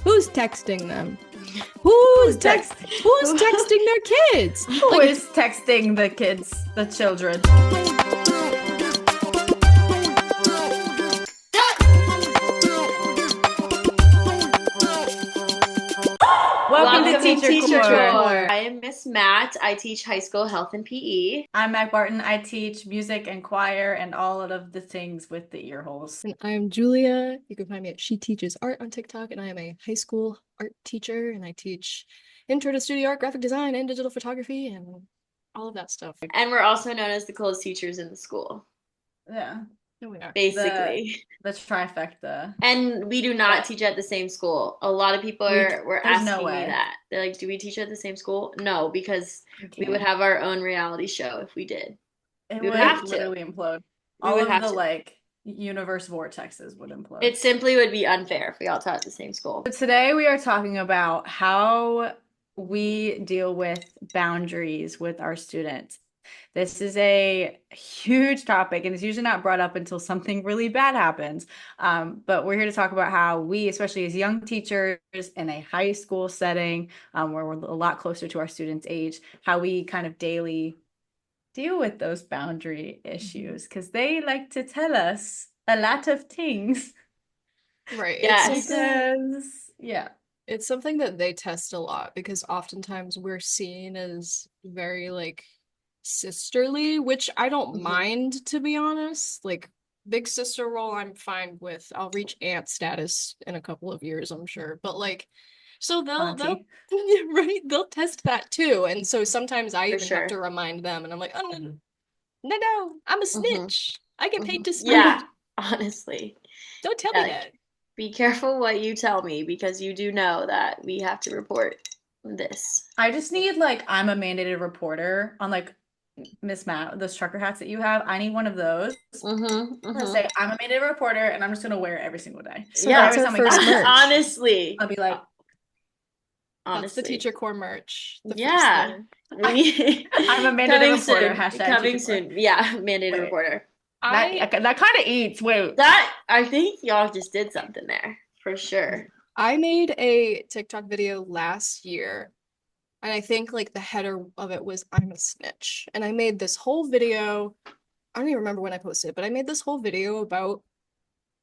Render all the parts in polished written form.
Who's texting them? Who's texting their kids? Who is texting the kids, the children? Welcome to TeacherCORE. I am Miss Matt. I teach high school health and PE. I'm Mac Barton. I teach music and choir and all of the things with the ear holes. And I'm Julia. You can find me at She Teaches Art on TikTok, and I am a high school art teacher, and I teach intro to studio art, graphic design, and digital photography, and all of that stuff. And we're also known as the coolest teachers in the school. Yeah. We are. Basically. The trifecta. And we do not teach at the same school. A lot of people were asking me that. They're like, do we teach at the same school? No, because we would have our own reality show if we did. We would have to literally implode. All of the universe vortexes would implode. It simply would be unfair if we all taught at the same school. So today we are talking about how we deal with boundaries with our students. This is a huge topic, and it's usually not brought up until something really bad happens. But we're here to talk about how we, especially as young teachers in a high school setting, where we're a lot closer to our students' age, how we kind of daily deal with those boundary issues, because they like to tell us a lot of things. Right. Yeah. It's something that they test a lot, because oftentimes we're seen as very sisterly, which I don't mind, to be honest. Like, big sister role I'm fine with. I'll reach aunt status in a couple of years, I'm sure. But so they'll right, they'll test that too. And so sometimes I even have to remind them, and I'm like, oh, no, I'm a snitch. I get paid to snitch. Yeah, honestly. Don't tell me that. Be careful what you tell me, because you do know that we have to report this. I just need I'm a mandated reporter on Miss Matt, those trucker hats that you have. I need one of those. I'm gonna say I'm a mandated reporter, and I'm just gonna wear it every single day. So that's our first merch. Honestly, I'll be like, that's the TeacherCORE merch. Yeah. I'm a mandated reporter. Coming soon. Yeah, mandated reporter. That kind of eats. Wait. That, I think y'all just did something there, for sure. I made a TikTok video last year, and I think the header of it was I'm a snitch. And I made this whole video. I don't even remember when I posted it, but I made this whole video about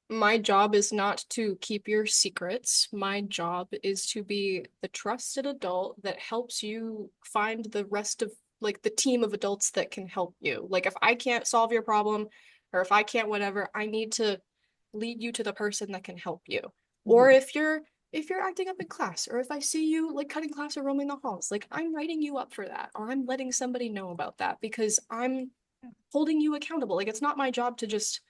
my job is not to keep your secrets. My job is to be the trusted adult that helps you find the rest of the team of adults that can help you. If I can't solve your problem, or if I can't whatever, I need to lead you to the person that can help you. Or if you're acting up in class, or if I see you cutting class or roaming the halls, I'm writing you up for that, or I'm letting somebody know about that, because I'm holding you accountable. It's not my job to just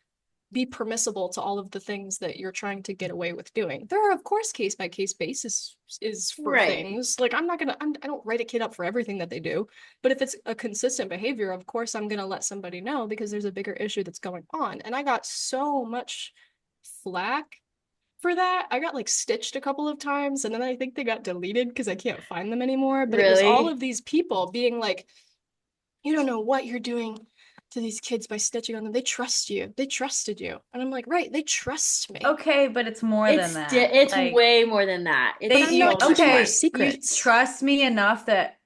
be permissible to all of the things that you're trying to get away with doing. There are, of course, case-by-case basis is for things. I don't write a kid up for everything that they do, but if it's a consistent behavior, of course I'm gonna let somebody know, because there's a bigger issue that's going on. And I got so much flack for that. I got stitched a couple of times, and then I think they got deleted because I can't find them anymore. But it was all of these people being like, you don't know what you're doing to these kids by snitching on them. They trust you. They trusted you. And I'm like, right, they trust me. Okay, but it's more than that. It's way more than that. You trust me enough that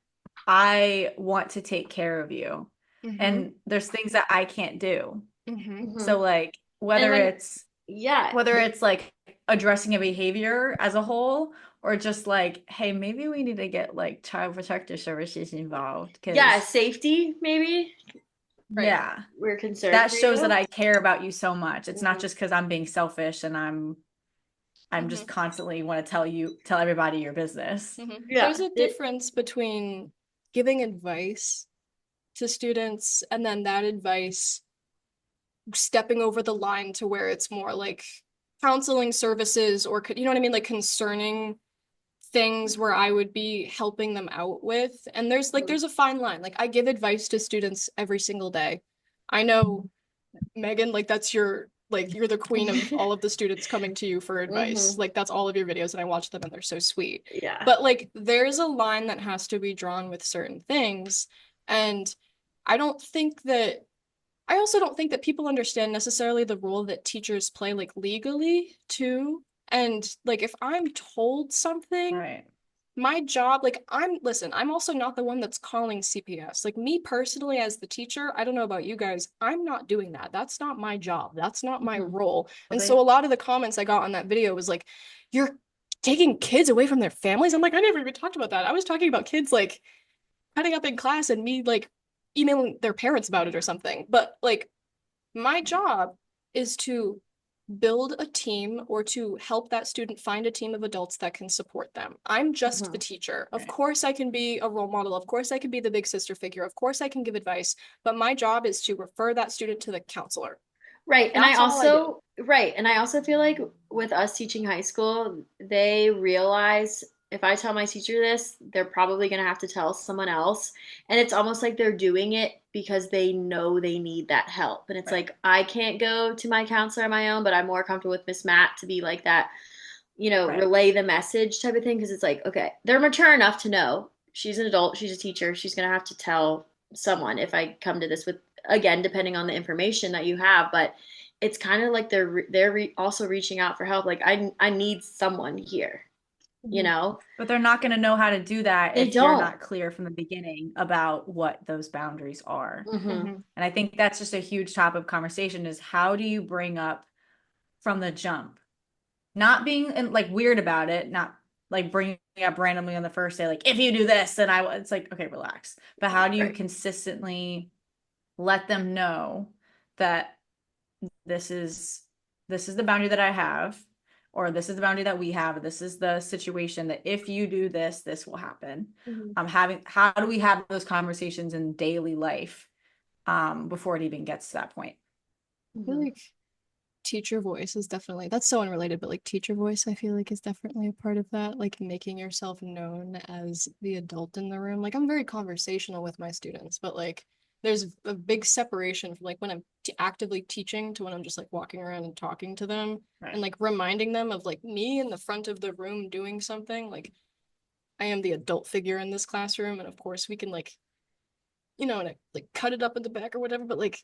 I want to take care of you. And there's things that I can't do. So whether it's addressing a behavior as a whole, or just hey, maybe we need to get child protective services involved. Safety maybe. Right. Yeah, we're concerned. That shows that I care about you so much. It's not just because I'm being selfish and I'm just constantly want to tell everybody your business. Yeah. There's a difference between giving advice to students and then that advice stepping over the line to where it's more counseling services, or you know what I mean, concerning things where I would be helping them out with. And there's a fine line. I give advice to students every single day. I know, Megan, that's your you're the queen of all of the students coming to you for advice. That's all of your videos, and I watch them, and they're so sweet. Yeah. But there's a line that has to be drawn with certain things. And I also don't think that people understand necessarily the role that teachers play legally too. And like if I'm told something, Right. my job, like I'm also not the one that's calling CPS. Like me personally as the teacher, I don't know about you guys, I'm not doing that. That's not my job. That's not my role. And so a lot of the comments I got on that video was like, you're taking kids away from their families. I'm like, I never even talked about that. I was talking about kids like cutting up in class and me like emailing their parents about it or something. But like my job is to build a team or to help that student find a team of adults that can support them. I'm just the teacher. Of course, I can be a role model. Of course, I can be the big sister figure. Of course, I can give advice. But my job is to refer that student to the counselor. Right. And That's all I do. right. And I also feel like with us teaching high school, they realize if I tell my teacher this, they're probably going to have to tell someone else. And it's almost like they're doing it because they know they need that help. And it's like, I can't go to my counselor on my own, but I'm more comfortable with Miss Matt to be like that, relay the message type of thing. Cause it's like, okay, they're mature enough to know she's an adult, she's a teacher, she's going to have to tell someone if I come to this with, again, depending on the information that you have, but it's kind of like they're also reaching out for help. Like I need someone here, But they're not going to know how to do that They if you're don't. not clear from the beginning about what those boundaries are. Mm-hmm. And I think that's just a huge topic of conversation is how do you bring up from the jump? Not being like weird about it, not like bringing up randomly on the first day, like if you do this, then it's like, okay, relax. But how do you consistently let them know that this is the boundary that I have, or this is the boundary that we have, this is the situation that if you do this, this will happen. How do we have those conversations in daily life before it even gets to that point? I feel like teacher voice is definitely, that's so unrelated, but like teacher voice, I feel like is definitely a part of that, like making yourself known as the adult in the room. Like I'm very conversational with my students, but like there's a big separation from like when I'm actively teaching to when I'm just like walking around and talking to them and like reminding them of like me in the front of the room doing something. Like I am the adult figure in this classroom, and of course we can like and like cut it up in the back or whatever, but like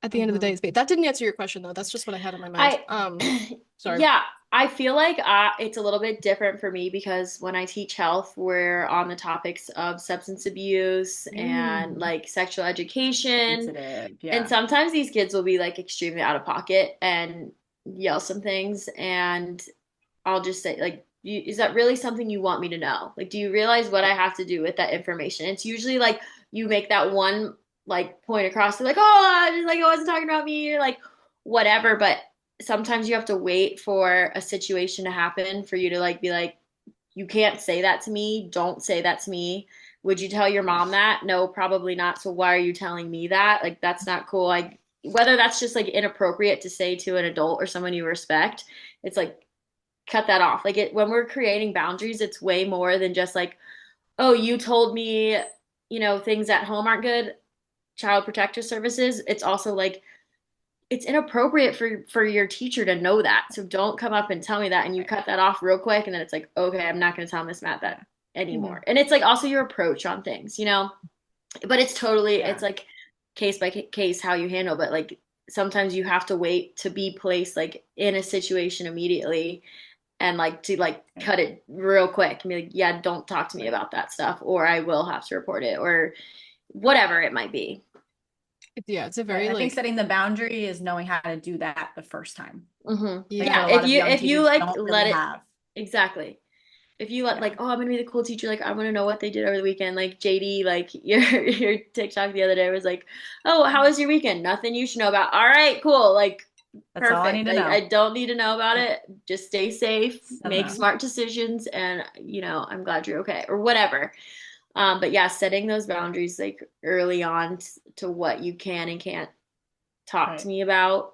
at the end of the day, it's that didn't answer your question though. That's just what I had in my mind. Sorry. Yeah, I feel like it's a little bit different for me because when I teach health, we're on the topics of substance abuse and like sexual education. And sometimes these kids will be like extremely out of pocket and yell some things, and I'll just say like, is that really something you want me to know? Like, do you realize what I have to do with that information? It's usually like you make that one like point across, like, oh, like I wasn't talking about me, or like whatever. But sometimes you have to wait for a situation to happen for you to like be like, you can't say that to me. Don't say that to me. Would you tell your mom that? No, probably not. So why are you telling me that? Like, that's not cool. Like, whether that's just like inappropriate to say to an adult or someone you respect, it's like cut that off. Like when we're creating boundaries, it's way more than just like, oh, you told me, things at home aren't good, child protective services. It's also like it's inappropriate for your teacher to know that. So don't come up and tell me that, and you cut that off real quick, and then it's like, okay, I'm not going to tell Miss Matt that anymore. And it's like also your approach on things, but it's totally it's like case by case how you handle, but like sometimes you have to wait to be placed like in a situation immediately and like to like cut it real quick and be like, yeah, don't talk to me about that stuff, or I will have to report it, or whatever it might be. Yeah, it's a very I think setting the boundary is knowing how to do that the first time. Yeah, if you like let it exactly. If you let like, oh, I'm gonna be the cool teacher, like I want to know what they did over the weekend. Like JD, like your TikTok the other day was like, oh, how was your weekend? Nothing you should know about. All right, cool. Like that's all I need to know. I don't need to know about it. Just stay safe, make smart decisions, and I'm glad you're okay, or whatever. But yeah, setting those boundaries like early on to what you can and can't talk to me about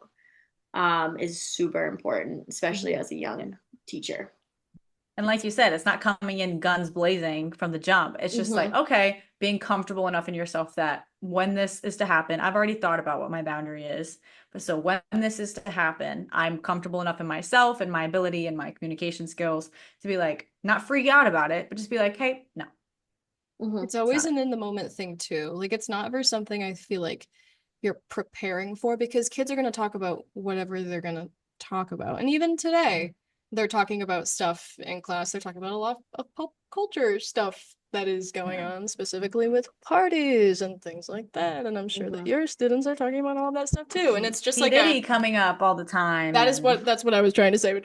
is super important, especially as a young teacher. And like you said, it's not coming in guns blazing from the jump. It's just like, okay, being comfortable enough in yourself that when this is to happen, I've already thought about what my boundary is. But so when this is to happen, I'm comfortable enough in myself and my ability and my communication skills to be like, not freak out about it, but just be like, hey, no. It's always an in the moment thing too. Like it's not ever something I feel like you're preparing for, because kids are going to talk about whatever they're going to talk about. And even today, they're talking about stuff in class. They're talking about a lot of pop culture stuff that is going on, specifically with parties and things like that. And I'm sure that your students are talking about all that stuff too. And it's just P. like Diddy coming up all the time. That's what I was trying to say.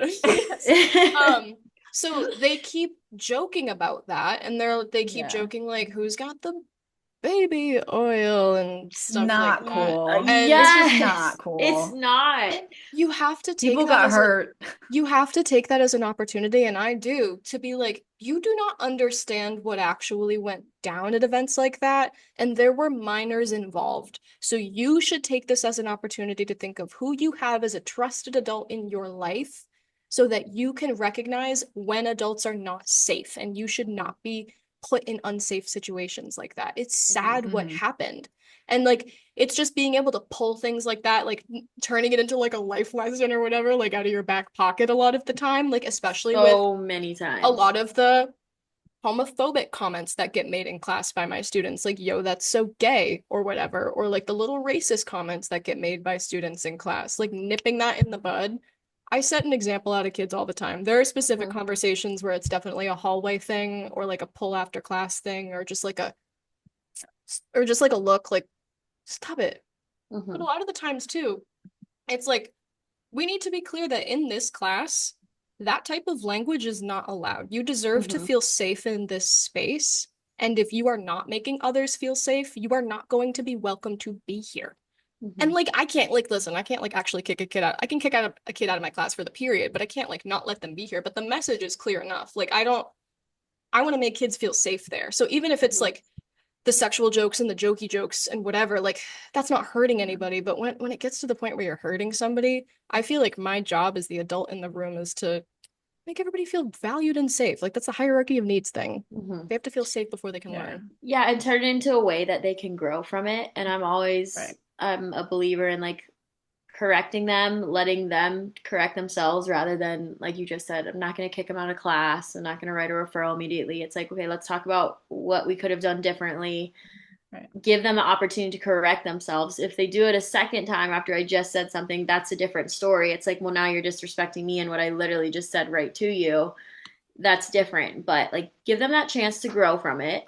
So they keep joking about that, and they keep joking like, who's got the baby oil and stuff not like cool. that. And yes, it's just not cool. It's not. You have to take people that got hurt. you have to take that as an opportunity, and I do, to be like, you do not understand what actually went down at events like that, and there were minors involved. So you should take this as an opportunity to think of who you have as a trusted adult in your life so that you can recognize when adults are not safe, and you should not be put in unsafe situations like that. It's sad what happened. And like, it's just being able to pull things like that, like turning it into like a life lesson or whatever, like out of your back pocket a lot of the time, like especially so with many times. a lot of the homophobic comments that get made in class by my students, like, yo, that's so gay or whatever, or like the little racist comments that get made by students in class, like nipping that in the bud. I set an example out of kids all the time. There are specific conversations where it's definitely a hallway thing or like a pull after class thing or just like a look like, stop it. But a lot of the times too, it's like, we need to be clear that in this class, that type of language is not allowed. You deserve to feel safe in this space. And if you are not making others feel safe, you are not going to be welcome to be here. And like, I can't like, listen, I can't like actually kick a kid out. I can kick out a kid out of my class for the period, but I can't like not let them be here. But the message is clear enough. Like, I want to make kids feel safe there. So even if it's like the sexual jokes and the jokey jokes and whatever, like, that's not hurting anybody. But when it gets to the point where you're hurting somebody, I feel like my job as the adult in the room is to make everybody feel valued and safe. Like, that's a hierarchy of needs thing. They have to feel safe before they can learn. Yeah, and turn it into a way that they can grow from it. And I'm a believer in like correcting them, letting them correct themselves rather than, like you just said, I'm not going to kick them out of class. I'm not going to write a referral immediately. It's like, okay, let's talk about what we could have done differently. Give them an opportunity to correct themselves. If they do it a second time after I just said something, that's a different story. It's like, well, now you're disrespecting me and what I literally just said right to you. That's different. But like, give them that chance to grow from it.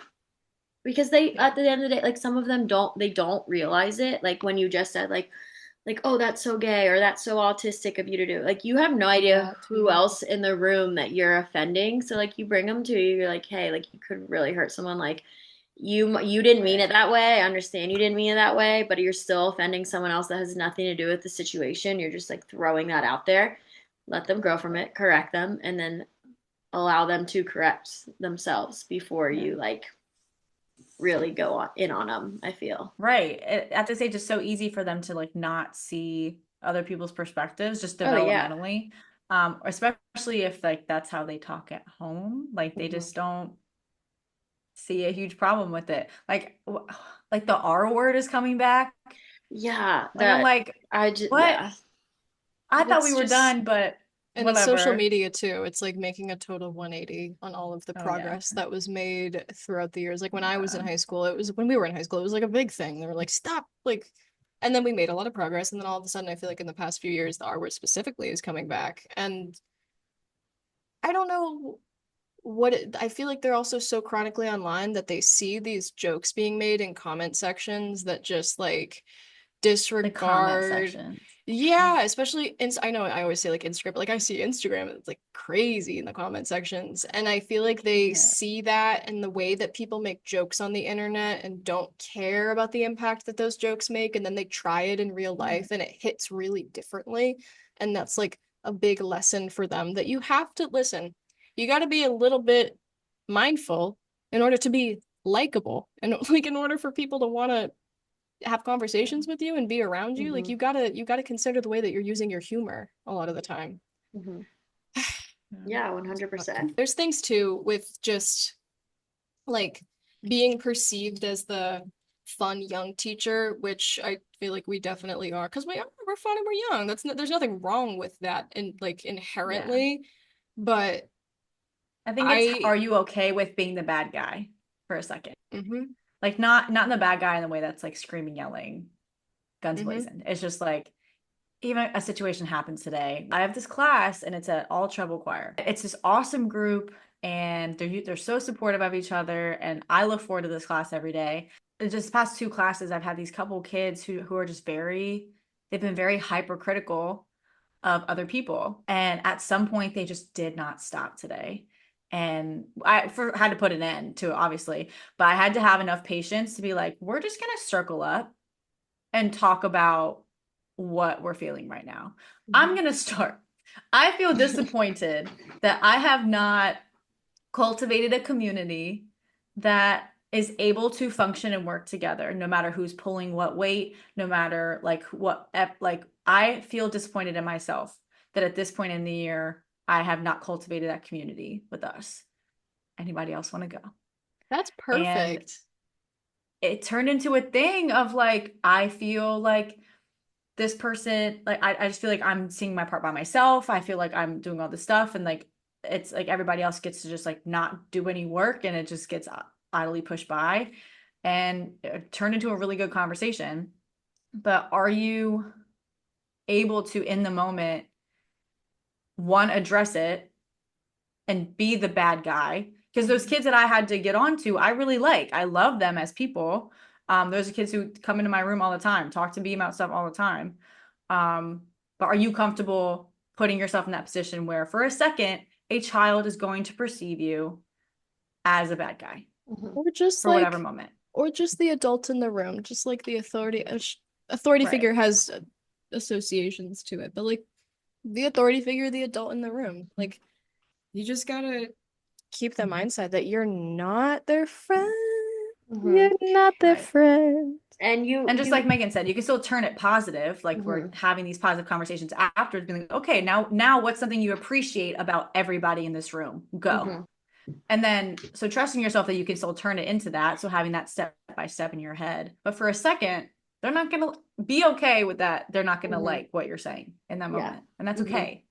Because they, at the end of the day, like some of them don't realize it. Like when you just said like, oh, that's so gay or that's so autistic of you to do. Like you have no idea who else in the room that you're offending. So like you bring them to you, you're like, hey, like you could really hurt someone. Like you didn't mean it that way. I understand you didn't mean it that way, but you're still offending someone else that has nothing to do with the situation. You're just like throwing that out there. Let them grow from it, correct them, and then allow them to correct themselves before you like really go in on them, I feel. Right. At this age, it's so easy for them to like not see other people's perspectives just developmentally. Especially if like that's how they talk at home. Like they just don't see a huge problem with it. Like the R word is coming back. Yeah. I'm like, what? Yeah. I thought we were done, but and it's social media too. It's like making a total 180 on all of the progress that was made throughout the years. Like when I was in high school, when we were in high school, it was like a big thing. They were like, stop, like, and then we made a lot of progress. And then all of a sudden, I feel like in the past few years, the R word specifically is coming back. And I don't know I feel like they're also so chronically online that they see these jokes being made in comment sections that just like disregard. Yeah, especially I know I always say like Instagram, but like I see Instagram, it's like crazy in the comment sections. And I feel like they see that and the way that people make jokes on the internet and don't care about the impact that those jokes make. And then they try it in real life and it hits really differently. And that's like a big lesson for them that you have to listen. You got to be a little bit mindful in order to be likable and like in order for people to want to have conversations with you and be around you. Like you gotta consider the way that you're using your humor a lot of the time. Yeah, 100%. There's things too with just like being perceived as the fun young teacher, which I feel like we definitely are because we're fun and we're young. There's nothing wrong with that and like inherently, but I think it's are you okay with being the bad guy for a second? Like not the bad guy in the way that's like screaming, yelling, guns blazing. It's just like even a situation happens today. I have this class and it's an all treble choir. It's this awesome group and they're so supportive of each other, and I look forward to this class every day. Just past 2 classes, I've had these couple kids who are just they've been very hypercritical of other people, and at some point they just did not stop today. And had to put an end to it, obviously, but I had to have enough patience to be like, we're just gonna circle up and talk about what we're feeling right now. I'm going to start. I feel disappointed that I have not cultivated a community that is able to function and work together, no matter who's pulling what weight, no matter like I feel disappointed in myself that at this point in the year, I have not cultivated that community with us. Anybody else want to go? That's And perfect. it turned into a thing of like, I feel like this person, like, I just feel like I'm seeing my part by myself. I feel like I'm doing all this stuff, and like, it's like everybody else gets to just like not do any work, and it just gets idly pushed by, and it turned into a really good conversation. But are you able to, in the moment, one, address it and be the bad guy? Because those kids that I had to get onto, I really like. I love them as people. Those are kids who come into my room all the time, talk to me about stuff all the time. But are you comfortable putting yourself in that position where for a second, a child is going to perceive you as a bad guy Or just for whatever moment? or just the adult in the room, just like the authority Right. figure has associations to it, but like the authority figure, the adult in the room, like you just gotta keep the mindset that you're not their friend. You're not their Right. friend. And just like Megan said, you can still turn it positive. Like we're having these positive conversations after, being like, okay, now what's something you appreciate about everybody in this room? Go. And then, so trusting yourself that you can still turn it into that. So having that step by step in your head. But for a second, they're not going to be okay with that. They're not going to like what you're saying in that moment. And that's okay.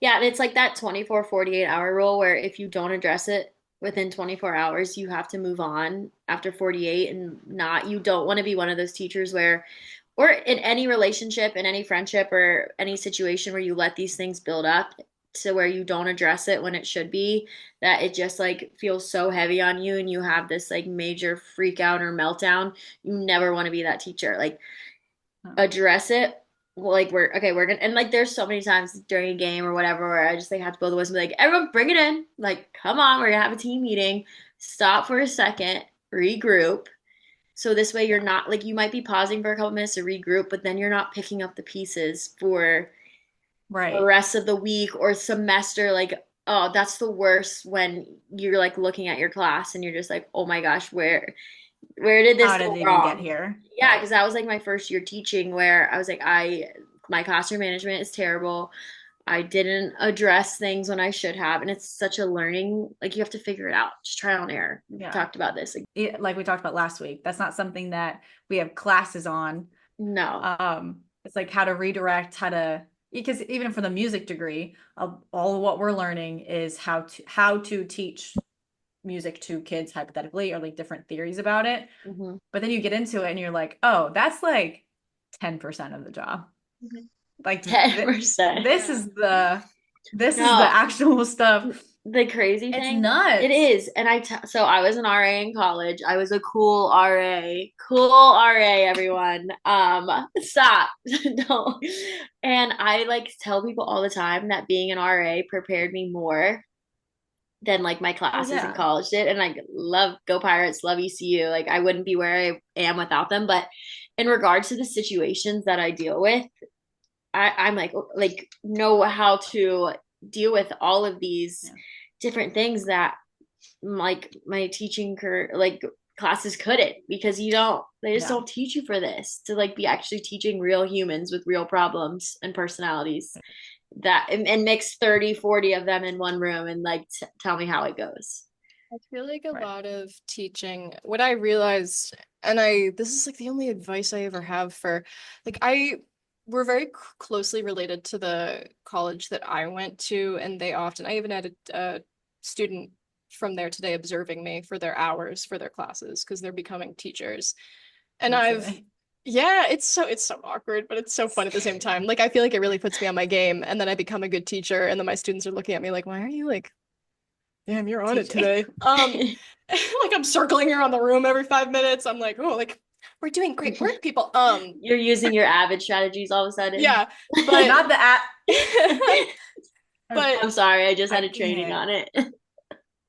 Yeah, and it's like that 24, 48-hour rule where if you don't address it within 24 hours, you have to move on after 48, and you don't want to be one of those teachers where, or in any relationship, in any friendship or any situation where you let these things build up to where you don't address it when it should be, that it just like feels so heavy on you and you have this like major freak out or meltdown. You never want to be that teacher. Like address it. Like we're gonna, and like there's so many times during a game or whatever where I just like have to blow the whistle and be like, everyone bring it in, like come on, we're gonna have a team meeting, stop for a second, regroup. So this way you're not like, you might be pausing for a couple minutes to regroup, but then you're not picking up the pieces for the rest of the week or semester. Like, oh, that's the worst when you're like looking at your class and you're just like, oh my gosh, where did this go wrong? Get here? Yeah, because that was like my first year teaching where I was like, my classroom management is terrible. I didn't address things when I should have. And it's such a learning, like you have to figure it out. Just trial and error. We talked about this. Like we talked about last week. That's not something that we have classes on. No. It's like how to redirect, because even for the music degree, all of what we're learning is how to teach music to kids hypothetically, or like different theories about it. But then you get into it and you're like, oh, that's like 10% of the job. Like 10%. This is the actual stuff. The crazy thing, it's nuts. It is. And so I was an RA in college. I was a cool RA, everyone. Stop. No. And I like tell people all the time that being an RA prepared me more than like my classes in college did. And like love Go Pirates, love ECU. Like I wouldn't be where I am without them. But in regards to the situations that I deal with, I'm like know how to deal with all of these different things that like my teaching like classes couldn't, because they just don't teach you for this to like be actually teaching real humans with real problems and personalities that and mix 30-40 of them in one room and like tell me how it goes. I feel like a lot of teaching, what I realized, and this is like the only advice I ever have for, like, we're very closely related to the college that I went to, and I even had a student from there today observing me for their hours for their classes because they're becoming teachers. And Yeah, it's so awkward, but it's so fun at the same time. Like I feel like it really puts me on my game, and then I become a good teacher, and then my students are looking at me like, "Why are you like, damn, you're on it Teaching. today?" Like I'm circling around the room every 5 minutes. I'm like, "Oh, like we're doing great work, people." You're using your avid strategies all of a sudden. Yeah, but Not the app. but I'm sorry, I just had a training on it.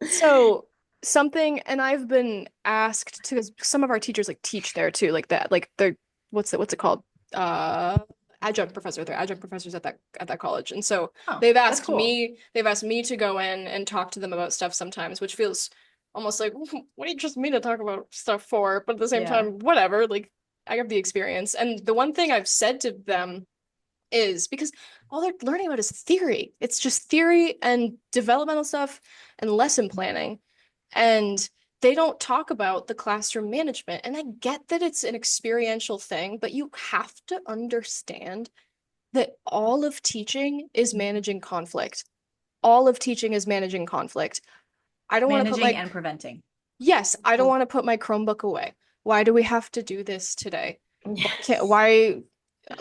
so something, and I've been asked to, because some of our teachers like teach there too, like that, like they're what's it called? Uh, adjunct professor. They're adjunct professors at that college. And so Oh, they've that's asked cool. they've asked me to go in and talk to them about stuff sometimes, which feels almost like, what do you just me to talk about stuff for? But at the same Yeah. time, whatever, like I have the experience. And the one thing I've said to them is, because all they're learning about is theory. It's just theory and developmental stuff and lesson planning. And they don't talk about the classroom management. And I get that it's an experiential thing, but you have to understand that all of teaching is managing conflict. All of teaching is managing conflict. I don't want to put Managing my, and preventing. yes, I don't want to put my Chromebook away. Why do we have to do this today? Why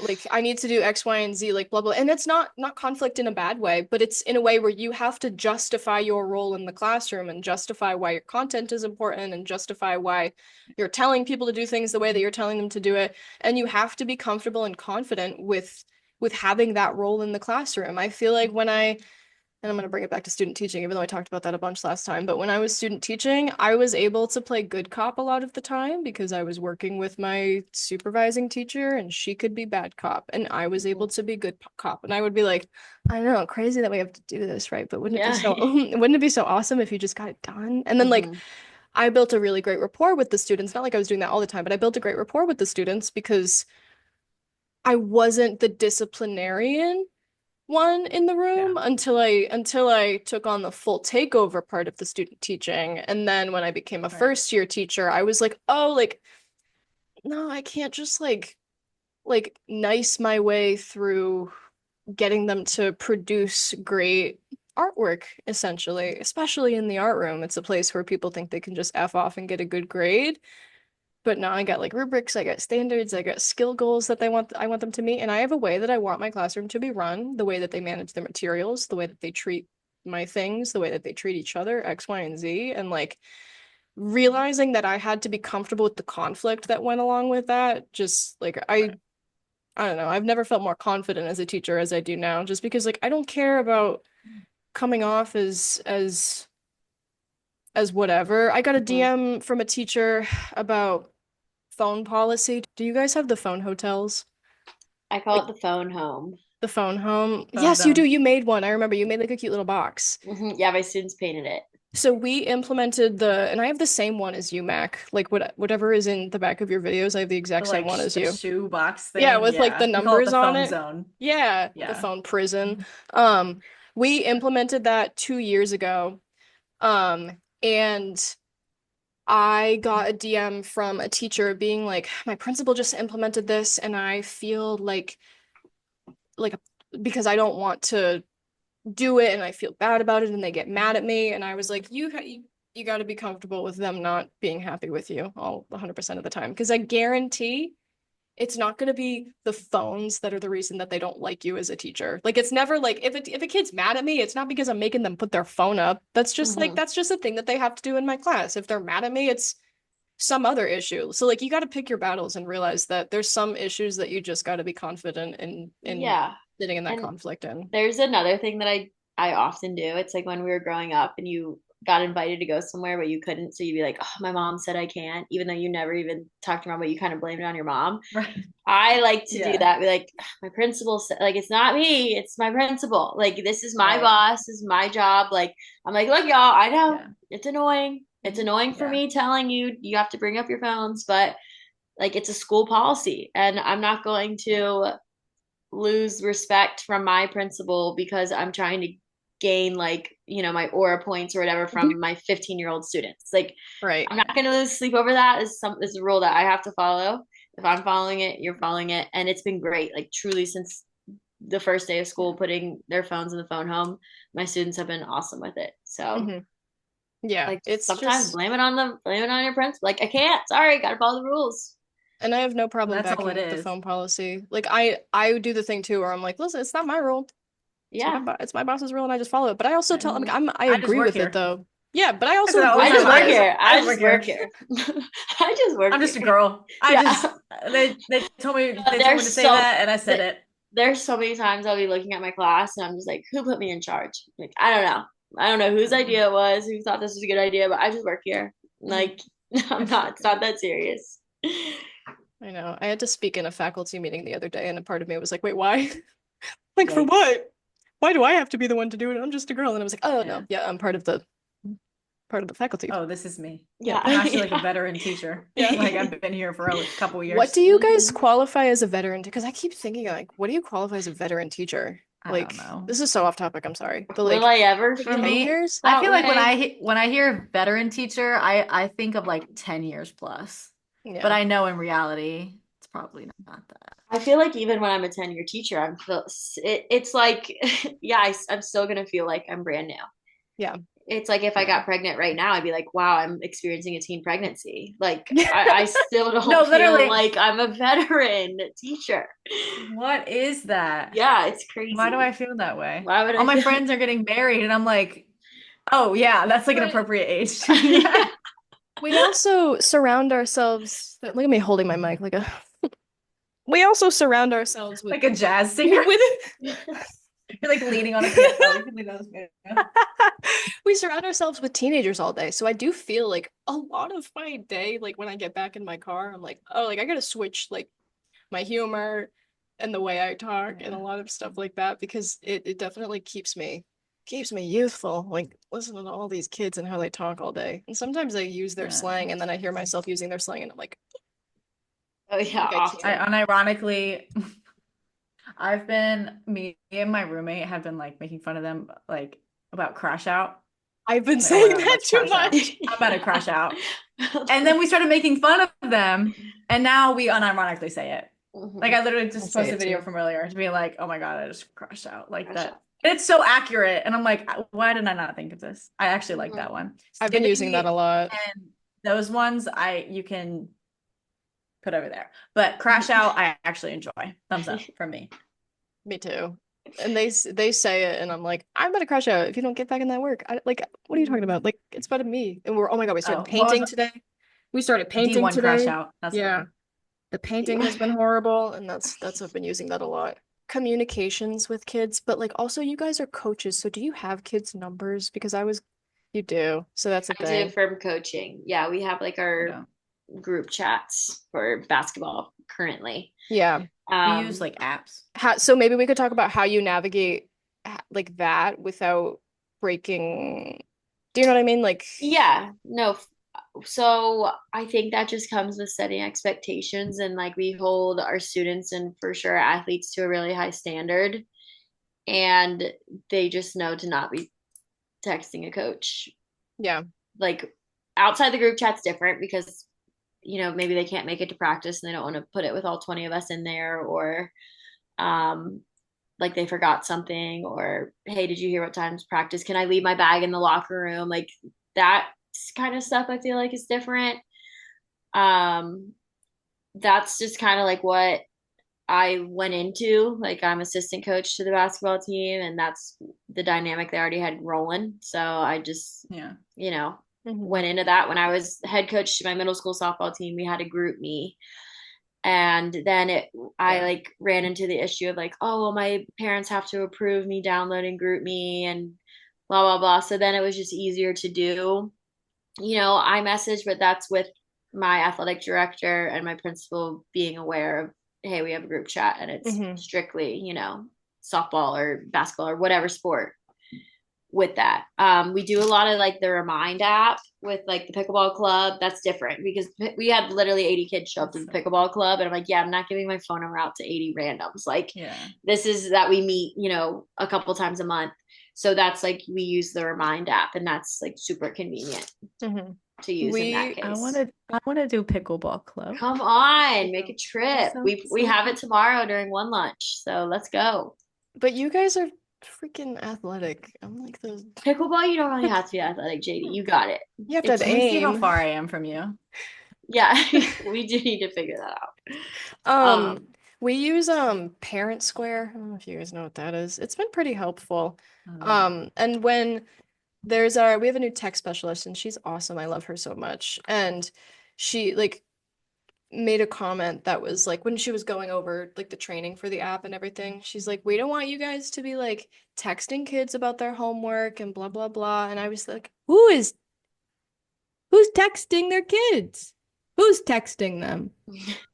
like I need to do X, Y, and Z, like blah blah. And it's not conflict in a bad way, but it's in a way where you have to justify your role in the classroom and justify why your content is important and justify why you're telling people to do things the way that you're telling them to do it. And you have to be comfortable and confident with having that role in the classroom. I feel like when I and I'm going to bring it back to student teaching, even though I talked about that a bunch last time. But when I was student teaching, I was able to play good cop a lot of the time because I was working with my supervising teacher and she could be bad cop and I was able to be good cop. And I would be like, I know, crazy that we have to do this, right? But wouldn't it be so wouldn't it be so awesome if you just got it done? And then like I built a really great rapport with the students. Not like I was doing that all the time, but I built a great rapport with the students because I wasn't the disciplinarian one in the room until I took on the full takeover part of the student teaching. And then when I became a first year teacher, I was like, oh, like, no, I can't just like nice my way through getting them to produce great artwork, essentially, especially in the art room. It's a place where people think they can just F off and get a good grade. But now I got like rubrics, I got standards, I got skill goals that I want them to meet, and I have a way that I want my classroom to be run, the way that they manage their materials, the way that they treat my things, the way that they treat each other, X, Y, and Z, and like realizing that I had to be comfortable with the conflict that went along with that. Just like I don't know, I've never felt more confident as a teacher as I do now, just because like I don't care about coming off as whatever. I got a DM from a teacher about phone policy. Do you guys have the phone hotels? I call Like it the phone home. the phone home? Phone Yes, you do. zone. You made one. I remember you made like a cute little box. Yeah, my students painted it. So we implemented and I have the same one as you, Mac. Like whatever is in the back of your videos, I have the exact The, same like one as the you. shoe box thing. Yeah, with like the We call it numbers the on phone it. zone. Yeah, the phone prison. We implemented that 2 years ago. And I got a DM from a teacher being like, my principal just implemented this, and I feel like because I don't want to do it, and I feel bad about it, and they get mad at me. And I was like, you got to be comfortable with them not being happy with you all 100% of the time, because I guarantee it's not going to be the phones that are the reason that they don't like you as a teacher. Like it's never like if a kid's mad at me, it's not because I'm making them put their phone up. That's just like that's just a thing that they have to do in my class. If they're mad at me, it's some other issue. So like you got to pick your battles and realize that there's some issues that you just got to be confident in Yeah. sitting in that And conflict in. there's another thing that I often do. It's like when we were growing up and you got invited to go somewhere but you couldn't, so you'd be like, "Oh, my mom said I can't," even though you never even talked to your mom, but you kind of blamed it on your mom. Right. I like to do Yeah. that. Be like, my principal said, like, it's not me, it's my principal. Like, this is my Right. boss, this is my job. Like, I'm like, look, y'all, I know Yeah. it's annoying. It's annoying for me telling you you have to bring up your phones, but like, it's a school policy, and I'm not going to lose respect from my principal because I'm trying to gain like, my aura points or whatever from my 15-year-old students. Like, Right. I'm not going to lose sleep over that. Is a rule that I have to follow. If I'm following it, you're following it. And it's been great. Like, truly, since the first day of school, putting their phones in the phone home, my students have been awesome with it. So Yeah, like it's sometimes just blame it on your principal. Like, I can't, sorry, gotta follow the rules. And I have no problem That's all backing it up the is. phone policy. Like I do the thing too where I'm like, listen, it's not my rule. Yeah. It's my boss's rule and I just follow it. But I also tell I mean, I I just agree work with here. it though. Yeah, but I also said that all I the agree just time. with work it. here. I I just work work here. here. I just work I'm just a here. girl. Yeah. They told me to There's say so that, and I said it. there's so many times I'll be looking at my class and I'm just like, who put me in charge? Like, I don't know. I don't know whose idea it was, who thought this was a good idea, but I just work here. Like, it's not that serious. I know. I had to speak in a faculty meeting the other day and a part of me was like, wait, why? Like for Yikes. what? Why do I have to be the one to do it? I'm just a girl. And I was like, oh Yeah. no, yeah, I'm part of the faculty. Oh, this is me. Yeah. I'm actually like a veteran teacher. Yeah. Like I've been here for a couple years. What do you guys Mhm. qualify as a veteran? Because I keep thinking like, what do you qualify as a veteran teacher? I Like, don't know. this is so off topic. I'm sorry, but Will like, I ever for feel me, years? I feel that like way? when I hear veteran teacher, I think of like 10 years plus. yeah, But I know in reality, it's probably not that. I feel like even when I'm a 10-year teacher, it's like, yeah, I'm still gonna feel like I'm brand new. yeah. It's like if I Yeah. got pregnant right now, I'd be like, wow, I'm experiencing a teen pregnancy. Like I still don't No, feel literally. like I'm a veteran teacher. What is that? Yeah, it's crazy. Why do I feel that way? Why would I All my feel friends are getting married, and I'm like, oh yeah, that's like an But- appropriate age to do that. We also surround ourselves. Look at me holding my mic like a. We also surround ourselves with Like a jazz singer. with You're like leaning on a piano. You can lean on a piano. we surround ourselves with teenagers all day. So I do feel like a lot of my day, like when I get back in my car, I'm like, oh, like I gotta switch like my humor and the way I talk and a lot of stuff like that because it definitely keeps me youthful. Like listening to all these kids and how they talk all day. And sometimes I use their slang and then I hear myself using their slang and I'm like, Oh yeah, like I often. can't. Unironically, me and my roommate have been like making fun of them like about crash out. I've been Like, oh saying my God, that let's too crash out. much. I'm about to crash out. And then we started making fun of them, and now we unironically say it. Like I literally just say posted a it video too. from earlier to be like, oh my God, I just crashed out like Crash that. out. And it's so accurate. And I'm like, why did I not think of this? I actually like that one. I've been using that a lot. And those ones you can put over there. But crash out, I actually enjoy. Thumbs up from me. Me too. And they say it, and I'm like, I'm about to crash out if you don't get back in that work. Like, what are you talking about? Like, it's about me. And we're oh my God, we started painting today. We started painting D1 today. crash out. That's yeah. The painting has been horrible, and that's I've been using that a lot. Communications with kids, but like also you guys are coaches, so do you have kids' numbers? Because you do, so that's a I thing. did from coaching. Yeah, we have like our group chats for basketball currently. Yeah. We use like apps. So maybe we could talk about how you navigate like that without breaking. Do you know what I mean? Like, yeah, no. So I think that just comes with setting expectations, and like we hold our students and for sure athletes to a really high standard, and they just know to not be texting a coach. yeah. Like outside the group chat's different because maybe they can't make it to practice and they don't want to put it with all 20 of us in there, or like they forgot something, or hey, did you hear what time's practice? Can I leave my bag in the locker room? Like that kind of stuff I feel like is different. That's just kind of like what I went into. Like I'm assistant coach to the basketball team, and that's the dynamic they already had rolling. So I just went into that. When I was head coach to my middle school softball team, we had a group me. And then I like ran into the issue of like, oh, well, my parents have to approve me downloading group me and blah, blah, blah. So then it was just easier to do. I message, but that's with my athletic director and my principal being aware of, hey, we have a group chat and it's strictly, softball or basketball or whatever sport with that. We do a lot of like the Remind app with like the pickleball club. That's different because we had literally 80 kids show up to the pickleball club, and I'm like, yeah, I'm not giving my phone number out to 80 randoms. Like, this is that we meet, a couple times a month. So that's like we use the Remind app, and that's like super convenient to use in that case. I want to do pickleball club. Come on, make a trip. We have it tomorrow during one lunch, so let's go. But you guys are freaking athletic. I'm like the pickleball. You don't really have to be athletic, JD. You got it. You have to have Let me see how aim. far I am from you. Yeah, we do need to figure that out. We use Parent Square. I don't know if you guys know what that is. It's been pretty helpful. And when we have a new tech specialist and she's awesome. I love her so much. And she like made a comment that was like when she was going over like the training for the app and everything, she's like, we don't want you guys to be like texting kids about their homework and blah blah blah. And I was like, who's texting their kids? Who's texting them?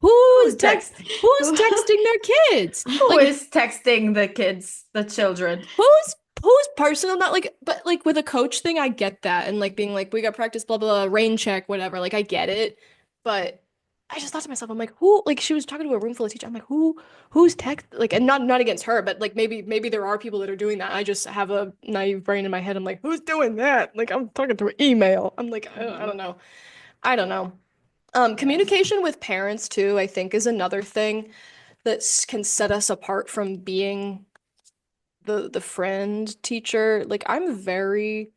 Who's texting their kids? Who is texting the kids, the children? Who's personal? Not like, but like with a coach thing, I get that. And like being like, we got practice, blah, blah, blah, rain check, whatever. Like I get it. But I just thought to myself, I'm like, who, like she was talking to a room full of teachers. I'm like, who's text, like, and not against her, but like maybe there are people that are doing that. I just have a naive brain in my head. I'm like, who's doing that? Like I'm talking through email. I'm like, I don't know. I don't know. Communication with parents too, I think is another thing that can set us apart from being the friend teacher. Like I'm very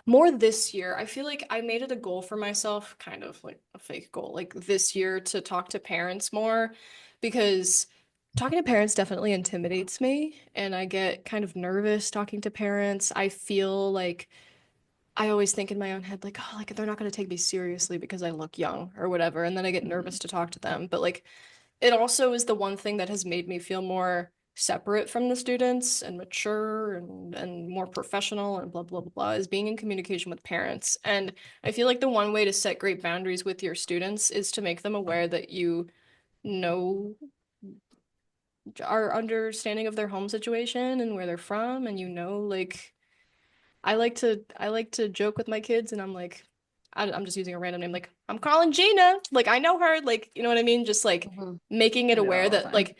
more this year. I feel like I made it a goal for myself, kind of like a fake goal, like this year to talk to parents more because talking to parents definitely intimidates me and I get kind of nervous talking to parents. I feel like I always think in my own head, like, oh, like they're not going to take me seriously because I look young or whatever. And then I get nervous to talk to them. But like, it also is the one thing that has made me feel more separate from the students and mature and more professional and blah, blah, blah, blah, is being in communication with parents. And I feel like the one way to set great boundaries with your students is to make them aware that you know our understanding of their home situation and where they're from and like I like to joke with my kids and I'm like I'm just using a random name like I'm calling Gina like I know her like you know what I mean just like making it aware that like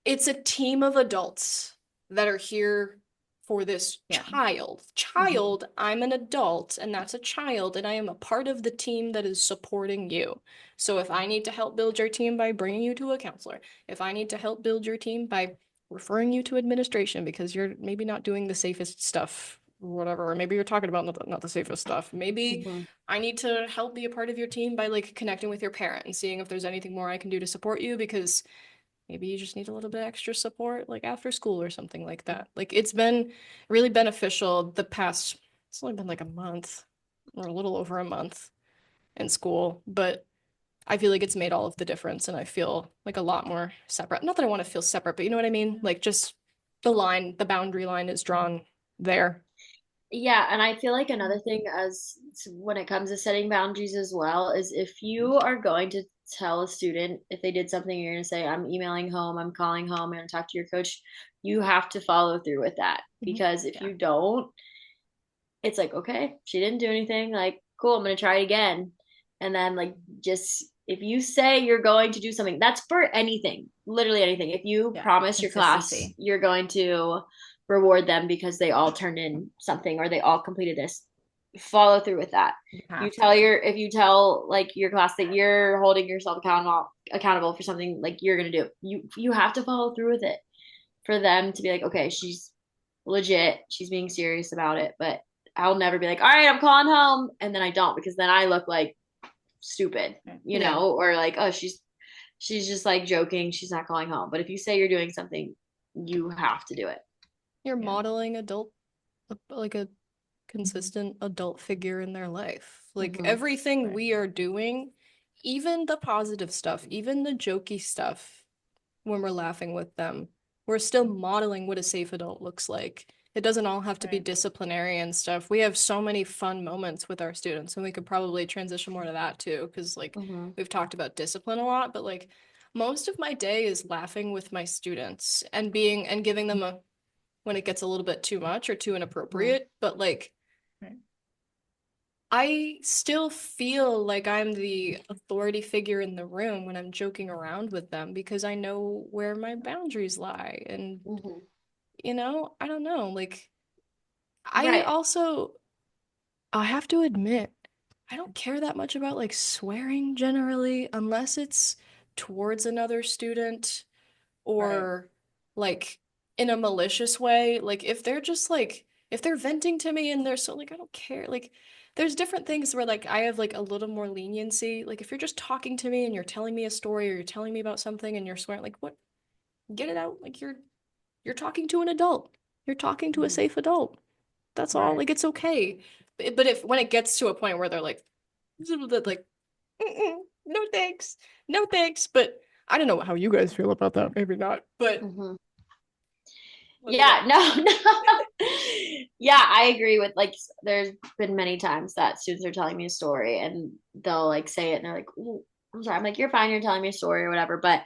it's a team of adults that are here for this child. I'm an adult and that's a child and I am a part of the team that is supporting you. So if I need to help build your team by bringing you to a counselor, if I need to help build your team by referring you to administration because you're maybe not doing the safest stuff, whatever, or maybe you're talking about not the safest stuff. Maybe I need to help be a part of your team by like connecting with your parent and seeing if there's anything more I can do to support you because maybe you just need a little bit extra support like after school or something like that. Like it's been really beneficial it's only been like a month or a little over a month in school, but I feel like it's made all of the difference and I feel like a lot more separate. Not that I want to feel separate, but you know what I mean? Like just the boundary line is drawn there. Yeah, and I feel like another thing when it comes to setting boundaries as well is if you are going to tell a student if they did something, you're going to say, I'm emailing home, I'm calling home, I'm going to talk to your coach. You have to follow through with that because if you don't, it's like, okay, she didn't do anything. Like, cool, I'm going to try it again. And then, like, just if you say you're going to do something, that's for anything, literally anything. If you promise your class you're going to reward them because they all turned in something or they all completed this, follow through with that. If you tell like your class that you're holding yourself accountable for something like you're going to do, you have to follow through with it for them to be like, okay, she's legit, she's being serious about it. But I'll never be like, all right, I'm calling home, and then I don't because then I look like stupid, or like, oh, she's just like joking, she's not calling home. But if you say you're doing something, you have to do it. You're modeling like a consistent adult figure in their life. Like everything we are doing, even the positive stuff, even the jokey stuff, when we're laughing with them, we're still modeling what a safe adult looks like. It doesn't all have to be disciplinary and stuff. We have so many fun moments with our students, and we could probably transition more to that too, because like we've talked about discipline a lot, but like most of my day is laughing with my students and giving them a when it gets a little bit too much or too inappropriate, but like I still feel like I'm the authority figure in the room when I'm joking around with them because I know where my boundaries lie. And, I don't know. Like, I have to admit, I don't care that much about like swearing generally, unless it's towards another student or like in a malicious way. Like, if they're just like, if they're venting to me and they're so like, I don't care. Like, there's different things where like I have like a little more leniency. Like if you're just talking to me and you're telling me a story or you're telling me about something and you're swearing, like what? Get it out. Like you're talking to an adult. You're talking to a safe adult. That's all. Right. Like it's okay. But if when it gets to a point where they're like, no thanks, no thanks. But I don't know how you guys feel about that. Maybe not. But yeah, no. Yeah, I agree with like there's been many times that students are telling me a story and they'll like say it and they're like, "Ooh, I'm sorry." I'm like, "You're fine, you're telling me a story or whatever." But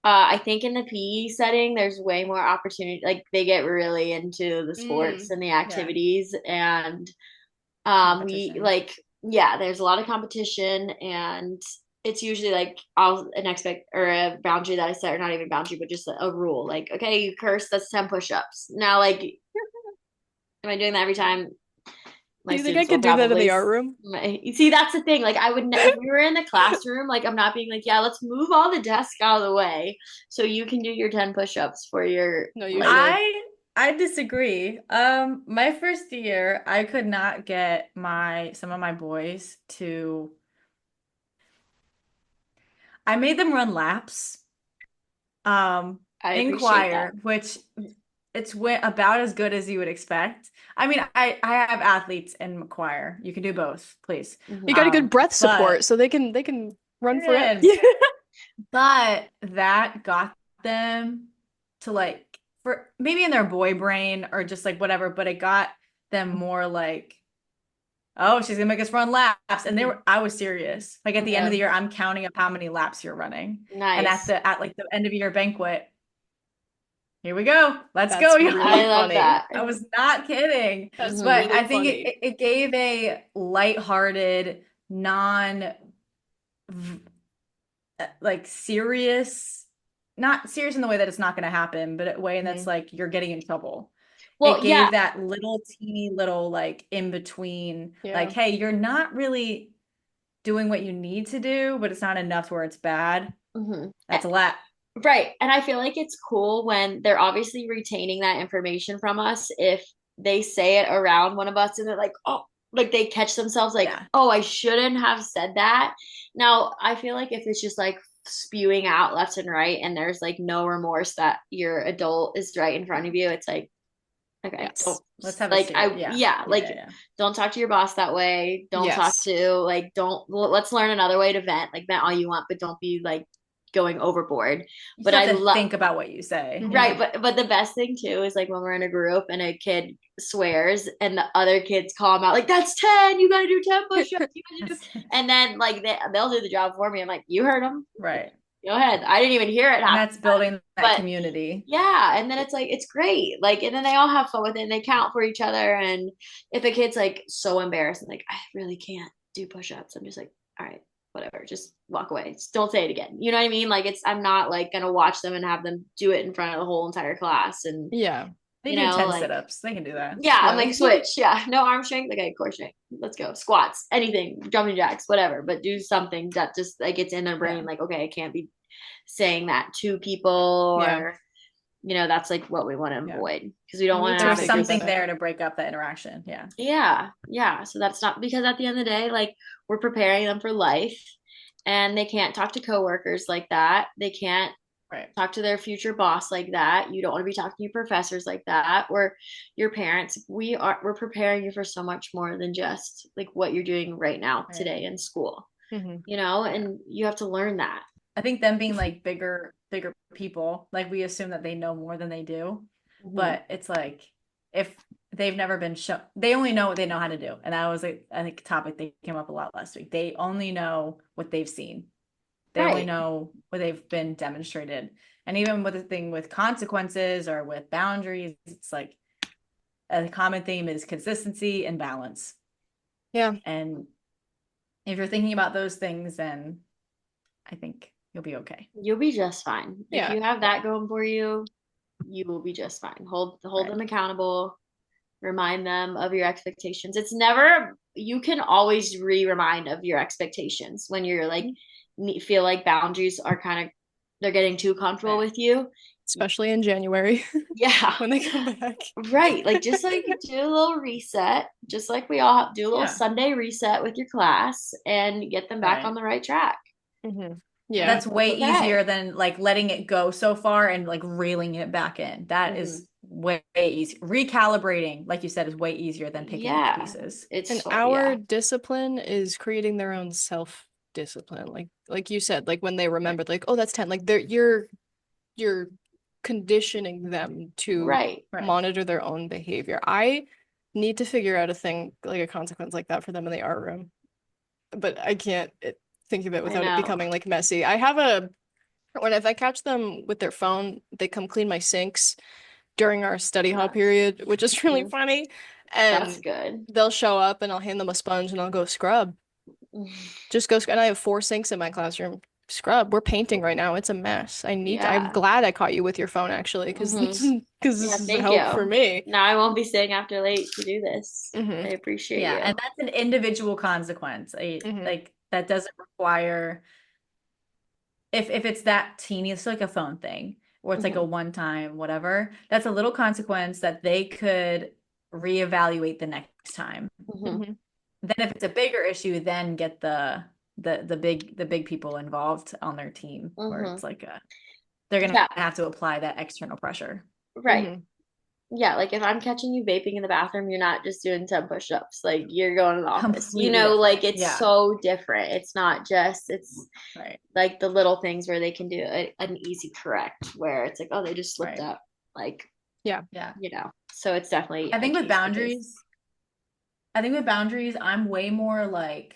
I think in the PE setting, there's way more opportunity. Like they get really into the sports and the activities, and we like yeah, there's a lot of competition, and it's usually like an expect or a boundary that I set, or not even boundary, but just a rule. Like, okay, you curse, that's 10 push-ups. Now, like, am I doing that every time? Do you think I could do that in the art room? You see, that's the thing. Like, I would if we were in the classroom, like, I'm not being like, yeah, let's move all the desks out of the way so you can do your 10 push-ups for your. No, you like, should. I disagree. My first year, I could not get some of my boys to. I made them run laps. In choir, which it's about as good as you would expect. I mean, I have athletes in choir. You can do both, please. You got a good breath support, so they can run forever. But that got them to like for maybe in their boy brain or just like whatever, but it got them more like, oh, she's gonna make us run laps. And I was serious. Like at the end of the year, I'm counting up how many laps you're running. Nice. And at like the end of year banquet, here we go. Let's That's go. really I love that. I was not kidding. That's But really I think funny. it gave a lighthearted, like serious, not serious in the way that it's not going to happen, but a way that's like you're getting in trouble. Well, it gave that little teeny little like in between, like, hey, you're not really doing what you need to do, but it's not enough where it's bad. That's a lap. Right. And I feel like it's cool when they're obviously retaining that information from us. If they say it around one of us and they're like, oh, like they catch themselves like, oh, I shouldn't have said that. Now, I feel like if it's just like spewing out left and right and there's like no remorse that your adult is right in front of you, it's like, okay, let's have like don't talk to your boss that way. Don't talk to like let's learn another way to vent. Like vent all you want, but don't be like going overboard. But I think about what you say. Right, but the best thing too is like when we're in a group and a kid swears and the other kids call him out like that's 10, you gotta do 10 push-ups, and then like they'll do the job for me. I'm like, you heard them, right? Go ahead. I didn't even hear it happen. And that's building that community. Yeah, and then it's like it's great. Like, and then they all have fun with it and they count for each other. And if a kid's like so embarrassed and like I really can't do push-ups, I'm just like, all right, whatever, just walk away. Just don't say it again. You know what I mean? Like I'm not like gonna watch them and have them do it in front of the whole entire class. And they do 10 sit-ups. They can do that. Yeah, I'm like switch. Yeah, no arm strength. Okay, core strength. Let's go. Squats, anything, jumping jacks, whatever. But do something that just like it's in their brain. Like, okay, I can't be saying that to people, or that's like what we want to avoid because we don't want to have something there to break up that interaction. Yeah. So that's not because at the end of the day, like we're preparing them for life, and they can't talk to coworkers like that. They can't talk to their future boss like that. You don't want to be talking to your professors like that or your parents. We're preparing you for so much more than just like what you're doing right now today in school. And you have to learn that. I think them being like bigger people, like we assume that they know more than they do, but it's like if they've never been shown, they only know what they know how to do. And that was I think a topic that came up a lot last week. They only know what they've seen. They only know what they've been demonstrated. And even with the thing with consequences or with boundaries, it's like a common theme is consistency and balance. Yeah. And if you're thinking about those things, then I think you'll be okay. You'll be just fine. If you have that going for you, you will be just fine. Hold them accountable. Remind them of your expectations. It's never, you can always remind of your expectations when you're like, feel like boundaries are kind of, they're getting too comfortable with you. especially in January Yeah. when they come back. Right. Like just like do a little reset, just like we all do a little Yeah. Sunday reset with your class and get them back Right. on the right track. Yeah. That's way Okay. easier than like letting it go so far and like reeling it back in. That is way easy. Recalibrating, like you said, is way easier than picking up the pieces. And our discipline is creating their own self-discipline. Like you said, like when they remembered, like, oh, that's 10. Like you're conditioning them to Right. monitor their own behavior. I need to figure out a thing, like a consequence like that for them in the art room. But I can't think of it without it becoming like messy. I have if I catch them with their phone, they come clean my sinks during our study hall period, which is really funny. And that's good. They'll show up and I'll hand them a sponge and I'll go scrub. Just go, and I have 4 sinks in my classroom. Scrub. We're painting right now. It's a mess. I'm glad I caught you with your phone actually, because this is help for me. Now I won't be staying after late to do this. I appreciate you. And that's an individual consequence. Like that doesn't require, if it's that teeny, it's like a phone thing, or it's like a one-time whatever, that's a little consequence that they could reevaluate the next time. Then if it's a bigger issue, then get the big people involved on their team, where it's like they're gonna have to apply that external pressure. Right. Yeah, like if I'm catching you vaping in the bathroom, you're not just doing 10 push-ups. Like you're going to the office. Completely different. Like it's so different. It's not just, it's like the little things where they can do an easy correct, where it's like, oh, they just slipped up. Like, so it's definitely, I think with boundaries, I'm way more like,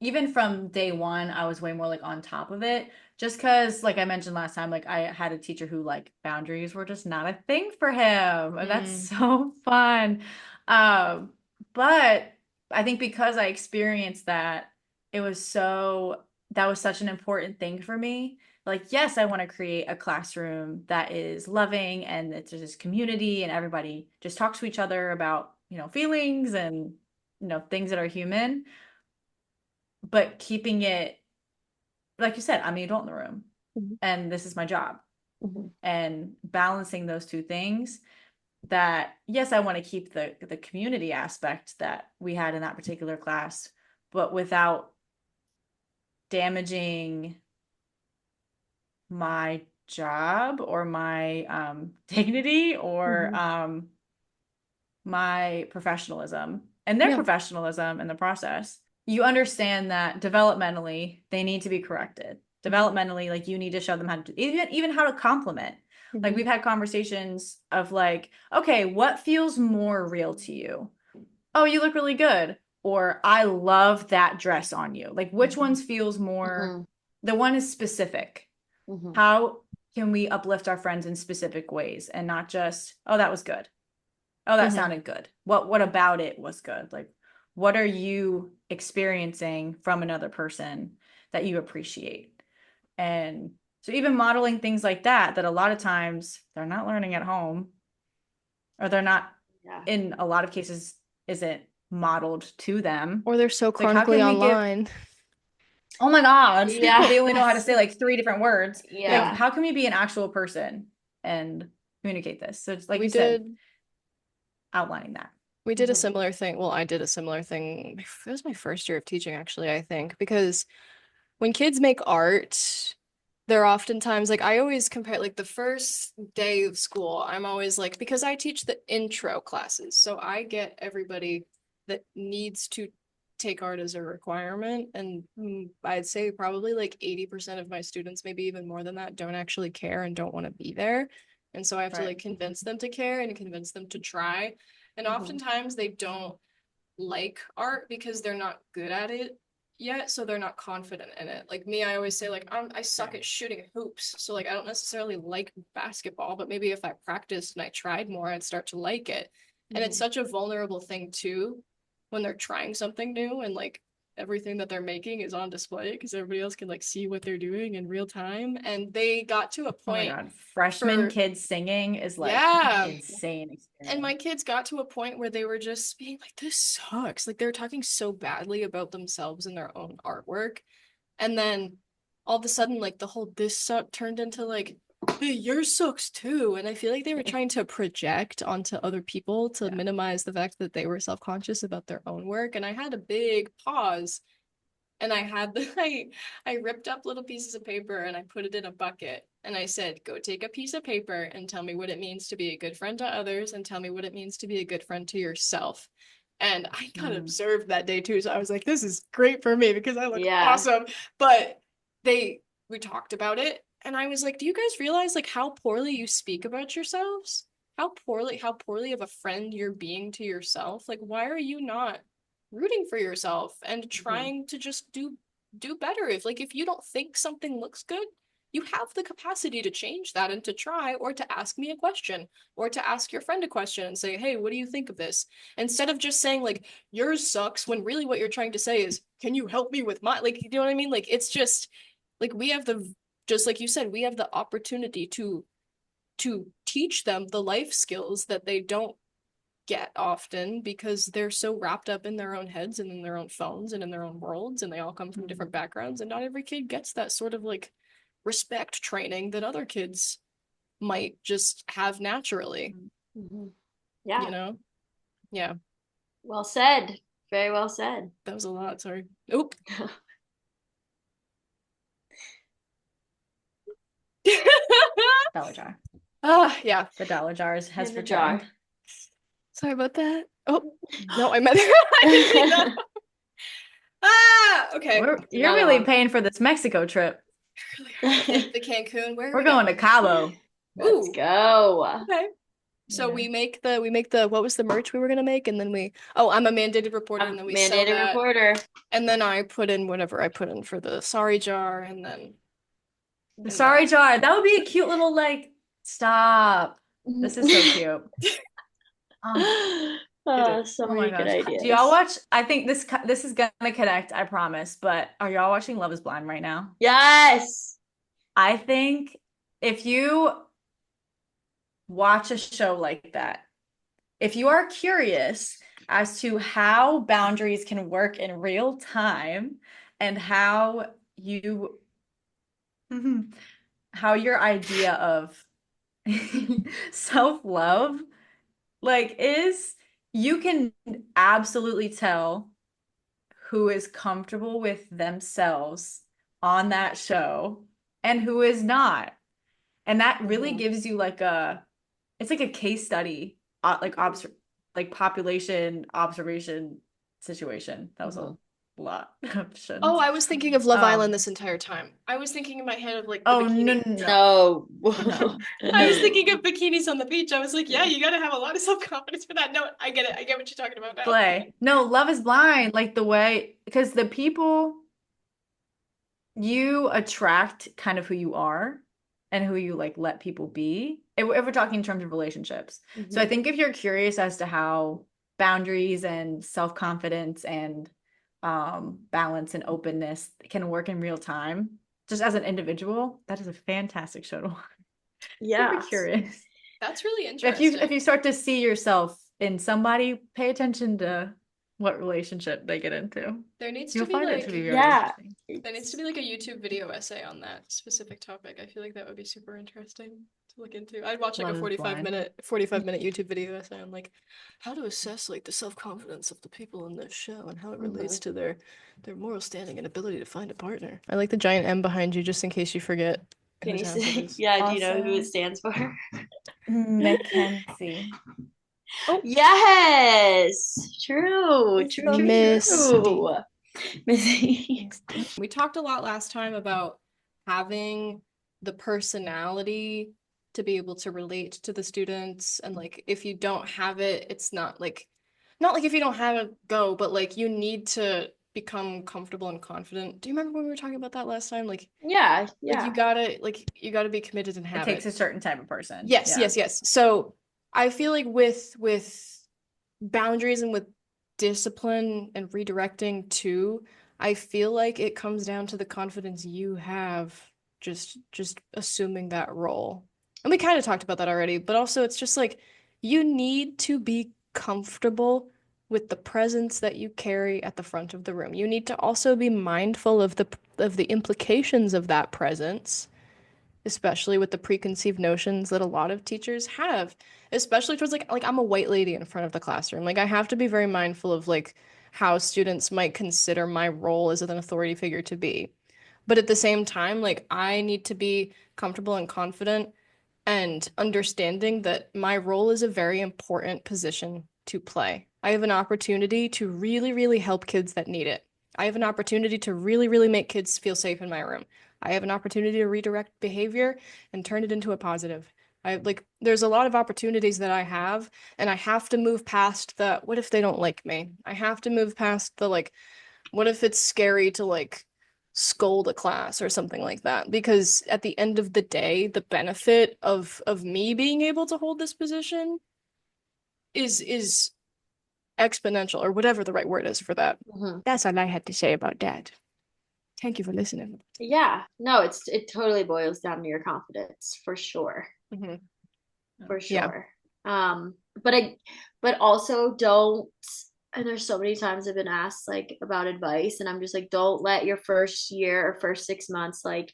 even from day one, I was way more like on top of it. Just because, like I mentioned last time, like I had a teacher who like boundaries were just not a thing for him. And that's so fun. But I think because I experienced that, that was such an important thing for me. Like, yes, I want to create a classroom that is loving and it's just community and everybody just talks to each other about, feelings and, things that are human. But keeping it, like you said, I'm the adult in the room and this is my job. And balancing those two things, that yes, I want to keep the community aspect that we had in that particular class, but without damaging my job or my dignity or my professionalism and their professionalism in the process. You understand that developmentally they need to be corrected. Developmentally, like you need to show them how to even how to compliment. Like we've had conversations of like, okay, what feels more real to you? Oh, you look really good. Or I love that dress on you. Like which ones feels more, the one is specific. How can we uplift our friends in specific ways and not just, oh, that was good. Oh, that sounded good. What about it was good? Like, what are you experiencing from another person that you appreciate? And so even modeling things like that a lot of times they're not learning at home, or they're not, in a lot of cases, isn't modeled to them. Or they're so chronically online. Oh my God. They only know how to say like 3 different words. Like, how can we be an actual person and communicate this? So it's like you said, outlining that. We did a similar thing. Well, I did a similar thing. It was my first year of teaching, actually, I think, because when kids make art, they're oftentimes like, I always compare like the first day of school. I'm always like, because I teach the intro classes, so I get everybody that needs to take art as a requirement. And I'd say probably like 80% of my students, maybe even more than that, don't actually care and don't want to be there. And so I have to like convince them to care and convince them to try. And oftentimes they don't like art because they're not good at it yet, so they're not confident in it. Like me, I always say like I suck at shooting hoops, so like I don't necessarily like basketball, but maybe if I practiced and I tried more, I'd start to like it. And it's such a vulnerable thing too, when they're trying something new and like everything that they're making is on display because everybody else can like see what they're doing in real time. And they got to a point. Oh my God, freshman kids singing is like insane experience. And my kids got to a point where they were just being like, this sucks. Like they're talking so badly about themselves and their own artwork. And then all of a sudden, like the whole this suck turned into like, hey, yours sucks too. And I feel like they were trying to project onto other people to minimize the fact that they were self-conscious about their own work. And I had a big pause, and I ripped up little pieces of paper and I put it in a bucket. And I said, go take a piece of paper and tell me what it means to be a good friend to others, and tell me what it means to be a good friend to yourself. And I got observed that day too. So I was like, this is great for me because I look awesome. But we talked about it, and I was like, do you guys realize like how poorly you speak about yourselves? How poorly of a friend you're being to yourself? Like, why are you not rooting for yourself and trying to just do better? If you don't think something looks good, you have the capacity to change that and to try, or to ask me a question, or to ask your friend a question and say, hey, what do you think of this? Instead of just saying like yours sucks, when really what you're trying to say is, can you help me with my, like, you know what I mean? Like, it's just like we have the, just like you said, we have the opportunity to teach them the life skills that they don't get often because they're so wrapped up in their own heads and in their own phones and in their own worlds, and they all come from different backgrounds, and not every kid gets that sort of like respect training that other kids might just have naturally. Yeah. You know? Yeah. Well said. Very well said. That was a lot, sorry. Oop. Dollar jar. Yeah. The dollar jars has In the returned. jar. Sorry about that. Oh, no, I meant okay. You're really paying for this Mexico trip. The Cancun, where we're going to Cabo. Let's go. Okay. So we make the what was the merch we were gonna make, and then I'm a mandated reporter, and then we sell mandated that, reporter. and then I put in whatever I put in for the sorry jar, and then the sorry jar. That would be a cute little like stop. This is so cute. So many good ideas. Do y'all watch? I think this is gonna connect, I promise. But are y'all watching Love is Blind right now? Yes. I think if you watch a show like that, if you are curious as to how boundaries can work in real time, and how your idea of self-love like is, you can absolutely tell who is comfortable with themselves on that show and who is not. And that really gives you like it's like a case study, like population observation situation. That was a lot of options. Oh, I was thinking of Love Island this entire time. I was thinking in my head of like no. I was thinking of bikinis on the beach. I was like, yeah, you gotta have a lot of self-confidence for that. No, I get it. I get what you're talking about now. Play. No, Love is Blind, like the way, because the people, you attract kind of who you are and who you like let people be, if we're talking in terms of relationships. So I think if you're curious as to how boundaries and self-confidence and balance and openness can work in real time, just as an individual, that is a fantastic show to watch. Yeah. Super curious. That's really interesting. If you start to see yourself in somebody, pay attention to what relationship they get into. There needs You'll to be find like, it to be very interesting. There needs to be like a YouTube video essay on that specific topic. I feel like that would be super interesting to look into. I'd watch like a 45-minute YouTube video essay on like how to assess like the self-confidence of the people in this show and how it relates to their moral standing and ability to find a partner. I like the giant M behind you just in case you forget. Can you say? Yeah, do you know who it stands for? Mackenzie. Oh yes, true. Missy. We talked a lot last time about having the personality to be able to relate to the students, and like if you don't have it, it's not like if you don't have it, go, but like you need to become comfortable and confident. Do you remember when we were talking about that last time? Like yeah. Like you gotta be committed and have it. Takes a certain type of person. Yes. So I feel like with boundaries and with discipline and redirecting too, I feel like it comes down to the confidence you have just assuming that role. And we kind of talked about that already, but also it's just like you need to be comfortable with the presence that you carry at the front of the room. You need to also be mindful of the implications of that presence especially with the preconceived notions that a lot of teachers have, especially towards like I'm a white lady in front of the classroom. Like I have to be very mindful of like how students might consider my role as an authority figure to be. But at the same time, like I need to be comfortable and confident and understanding that my role is a very important position to play. I have an opportunity to really, really help kids that need it. I have an opportunity to really, really make kids feel safe in my room. I have an opportunity to redirect behavior and turn it into a positive. I like there's a lot of opportunities that I have, and I have to move past the what if they don't like me? I have to move past the like what if it's scary to like scold a class or something like that? Because at the end of the day, the benefit of me being able to hold this position is exponential or whatever the right word is for that. That's all I had to say about that. Thank you for listening. Yeah, no, it totally boils down to your confidence for sure. Mm-hmm. For Yeah. sure. But but also don't, and there's so many times I've been asked like about advice, and I'm just like, don't let your first year or first 6 months like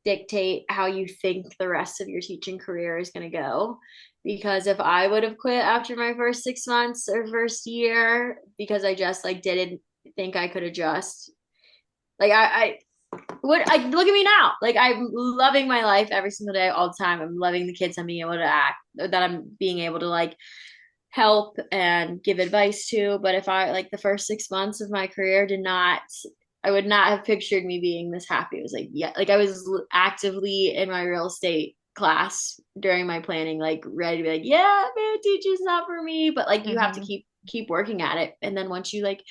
dictate how you think the rest of your teaching career is going to go. Because if I would have quit after my first 6 months or first year because I just like didn't think I could adjust, like I what I look at me now. Like I'm loving my life every single day, all the time. I'm loving the kids I'm being able to act, that I'm being able to like help and give advice to. But if I like the first 6 months of my career did not, I would not have pictured me being this happy. It was like, yeah, like I was actively in my real estate class during my planning, like ready to be like, yeah, man, teaching's not for me. But like you have to keep working at it. And then once you like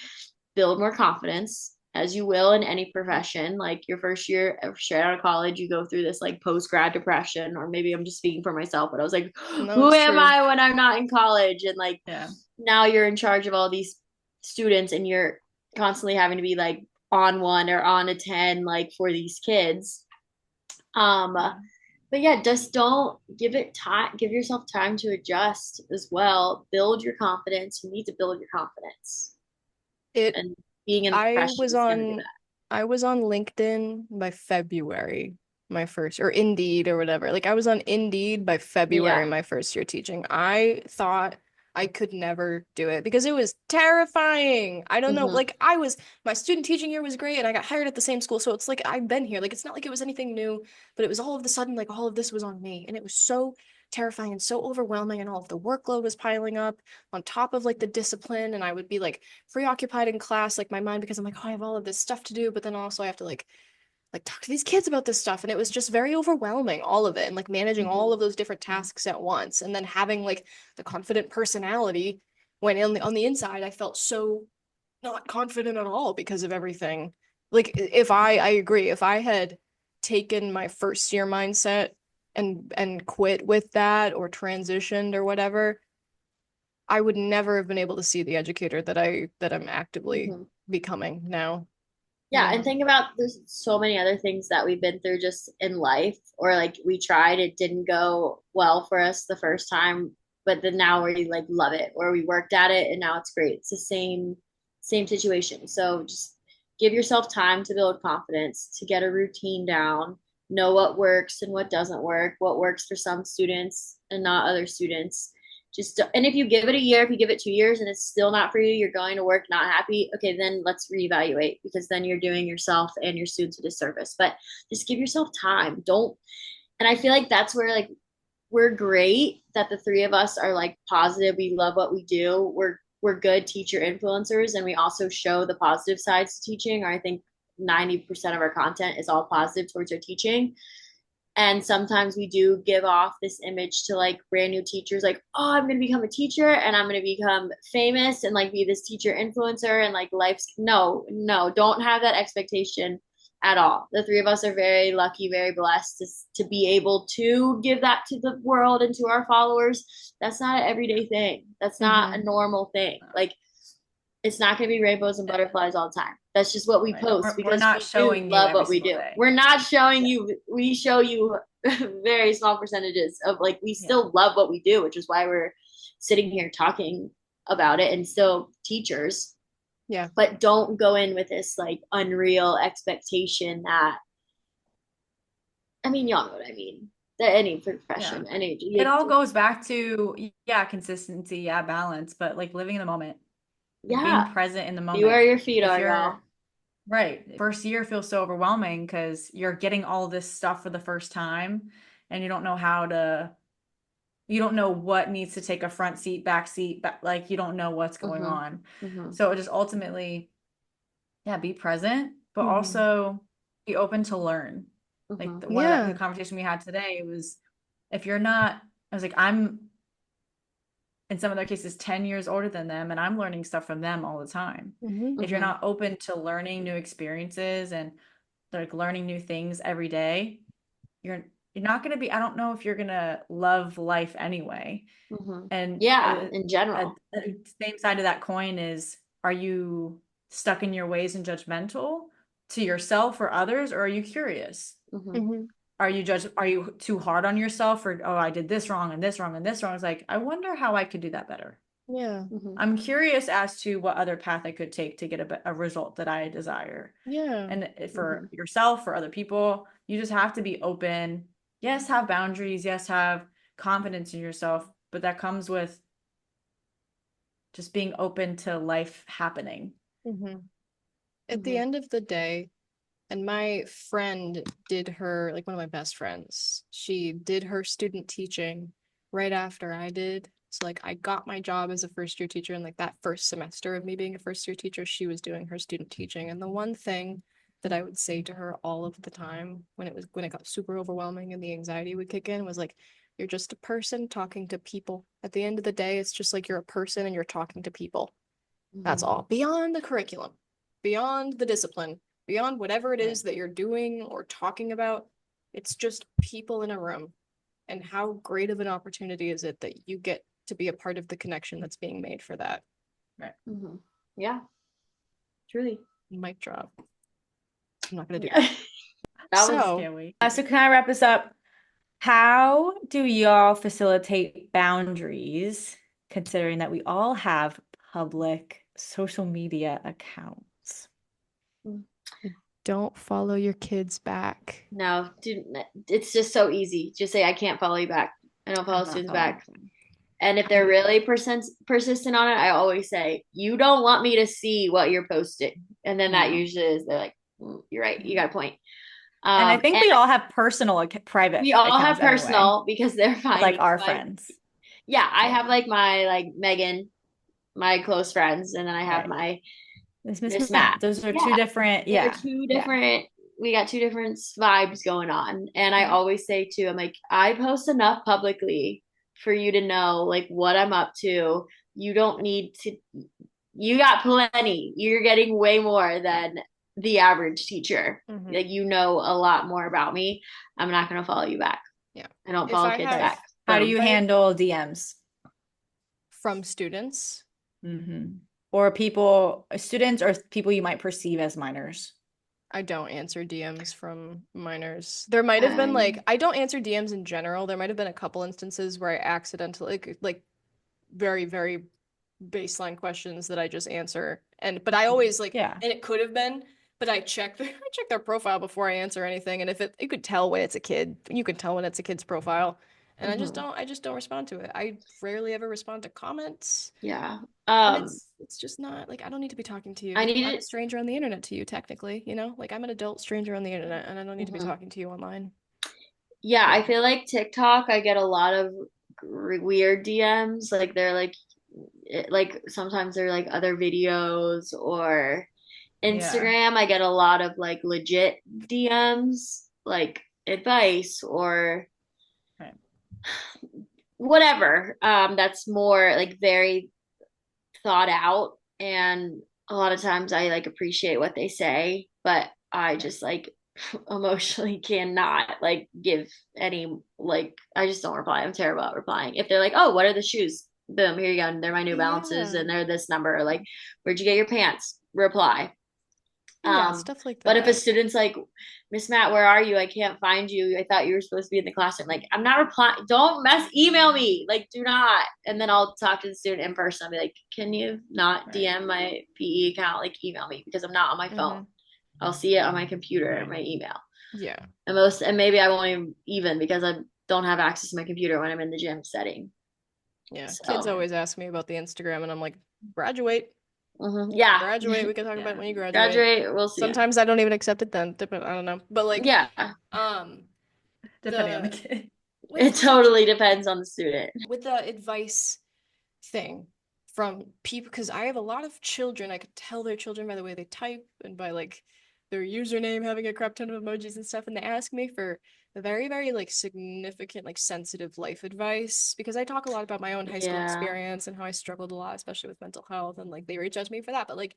build more confidence, as you will in any profession, like your first year straight out of college, you go through this like post grad depression, or maybe I'm just speaking for myself, but I was like, No, who it's am true. I when I'm not in college? And like now you're in charge of all these students and you're constantly having to be like on one or on a 10 like for these kids. But yeah, just don't give it time, give yourself time to adjust as well. Build your confidence. You need to build your confidence. It And being in the I profession was is going to do on that. I was on LinkedIn by February, my first, or Indeed or whatever. Like I was on Indeed by February, Yeah. my first year teaching. I thought I could never do it because it was terrifying. I don't know, like my student teaching year was great and I got hired at the same school. So it's like I've been here. Like it's not like it was anything new, but it was all of a sudden like all of this was on me. And it was so terrifying and so overwhelming and all of the workload was piling up on top of like the discipline, and I would be like preoccupied in class, like my mind, because I'm like, oh, I have all of this stuff to do, but then also I have to like talk to these kids about this stuff, and it was just very overwhelming, all of it, and like managing all of those different tasks at once, and then having like the confident personality when on the inside I felt so not confident at all because of everything. Like if I agree, if I had taken my first year mindset and quit with that or transitioned or whatever, I would never have been able to see the educator that I'm actively becoming now. Yeah, and think about there's so many other things that we've been through just in life, or like we tried, it didn't go well for us the first time, but then now we like love it, or we worked at it and now it's great. It's the same situation. So just give yourself time to build confidence, to get a routine down, know what works and what doesn't work, what works for some students and not other students. Just and if you give it a year, if you give it 2 years and it's still not for you, you're going to work not happy, okay, then let's reevaluate, because then you're doing yourself and your students a disservice. But just give yourself time. Don't, and I feel like that's where like we're great, that the three of us are like positive, we love what we do, we're good teacher influencers, and we also show the positive sides to teaching, or I think 90% of our content is all positive towards our teaching. And sometimes we do give off this image to like brand new teachers, like, oh, I'm going to become a teacher and I'm going to become famous and like be this teacher influencer and like life's no, don't have that expectation at all. The three of us are very lucky, very blessed to be able to give that to the world and to our followers. That's not an everyday thing. That's not a normal thing. Like, it's not going to be rainbows and butterflies all the time. That's just what we post, because we're not we showing love you what we do. day. We're not showing you. We show you very small percentages of like, we still love what we do, which is why we're sitting here talking about it and still teachers. Yeah. But don't go in with this like unreal expectation that I mean, y'all know what I mean. Any profession, any it all goes back to consistency, balance, but like living in the moment, being present in the moment. Be where your feet are, y'all. Right. First year feels so overwhelming because you're getting all this stuff for the first time and you don't know what needs to take a front seat, back seat, like you don't know what's going on. So it just ultimately, be present, but also be open to learn. Like one of the conversation we had today was, if you're not, I was like, I'm in some of their cases 10 years older than them, and I'm learning stuff from them all the time. If you're not open to learning new experiences and like learning new things every day, you're not going to be, I don't know if you're going to love life anyway. And in general, the same side of that coin is, are you stuck in your ways and judgmental to yourself or others, or are you curious? Are you too hard on yourself, or, oh, I did this wrong and this wrong and this wrong? It's like, I wonder how I could do that better. I'm curious as to what other path I could take to get a result that I desire. And for yourself, for other people, you just have to be open. Yes, have boundaries. Yes, have confidence in yourself, but that comes with just being open to life happening. At the end of the day, and my friend did her, like one of my best friends, she did her student teaching right after I did. So like I got my job as a first year teacher, and like that first semester of me being a first year teacher, she was doing her student teaching. And the one thing that I would say to her all of the time when it got super overwhelming and the anxiety would kick in was like, you're just a person talking to people. At the end of the day, it's just like you're a person and you're talking to people. That's all. Beyond the curriculum, beyond the discipline, beyond whatever it is that you're doing or talking about, it's just people in a room. And how great of an opportunity is it that you get to be a part of the connection that's being made for that? Yeah, truly. Mic drop. I'm not gonna do that. So can I wrap this up? How do y'all facilitate boundaries, considering that we all have public social media accounts? Don't follow your kids back. No, dude, it's just so easy. Just say, I can't follow you back. I don't follow students back. And if they're really persistent on it, I always say, you don't want me to see what you're posting. And then that usually is, they're like, you're right, you got a point. And I think we all have personal, private. We all have personal anyway, because they're fine. Like our friends. Yeah, I have like my Megan, my close friends, and then I have my Miss Matt. Those are two different. They're two different. We got two different vibes going on, and I always say too, I'm like, I post enough publicly for you to know like what I'm up to. You don't need to. You got plenty. You're getting way more than the average teacher. Like, you know a lot more about me. I'm not going to follow you back. I don't follow kids back. How do you handle DMs from students? Or people, students, or people you might perceive as minors? I don't answer DMs from minors. There might have been like, I don't answer DMs in general. There might have been a couple instances where I accidentally like very, very baseline questions that I just answer. But I always like, and it could have been, but I check their profile before I answer anything. And if you could tell when it's a kid, you can tell when it's a kid's profile. And I just don't respond to it. I rarely ever respond to comments. It's just not like, I don't need to be talking to you. I'm a stranger on the internet to you, technically, you know, like I'm an adult stranger on the internet and I don't need to be talking to you online. I feel like TikTok, I get a lot of weird DMs. Like they're like sometimes they're like other videos, or Instagram, I get a lot of like legit DMs, like advice or whatever. That's more like very thought out, and a lot of times I like appreciate what they say, but I just like emotionally cannot like give any, like, I just don't reply. I'm terrible at replying. If they're like, oh, what are the shoes? Boom, here you go. And they're my New Balances and they're this number. Or like, where'd you get your pants? Reply. Stuff like that. But if a student's like, Miss Matt, where are you? I can't find you. I thought you were supposed to be in the classroom. Like, I'm not replying. Don't email me. Like, do not. And then I'll talk to the student in person. I'll be like, can you not DM my PE account? Like, email me because I'm not on my phone. I'll see it on my computer or my email. Yeah. And maybe I won't even because I don't have access to my computer when I'm in the gym setting. Yeah. So. Kids always ask me about the Instagram, and I'm like, graduate. Yeah. Graduate. We can talk about it when you graduate. Graduate. We'll see. Sometimes I don't even accept it then. I don't know. But like, yeah. Depending on the kid. It totally depends on the student. With the advice thing from people, because I have a lot of children. I could tell they're children by the way they type and by like their username having a crap ton of emojis and stuff. And they ask me for very, very like significant, like sensitive life advice because I talk a lot about my own high school experience and how I struggled a lot, especially with mental health. And like they reach out to me for that. But like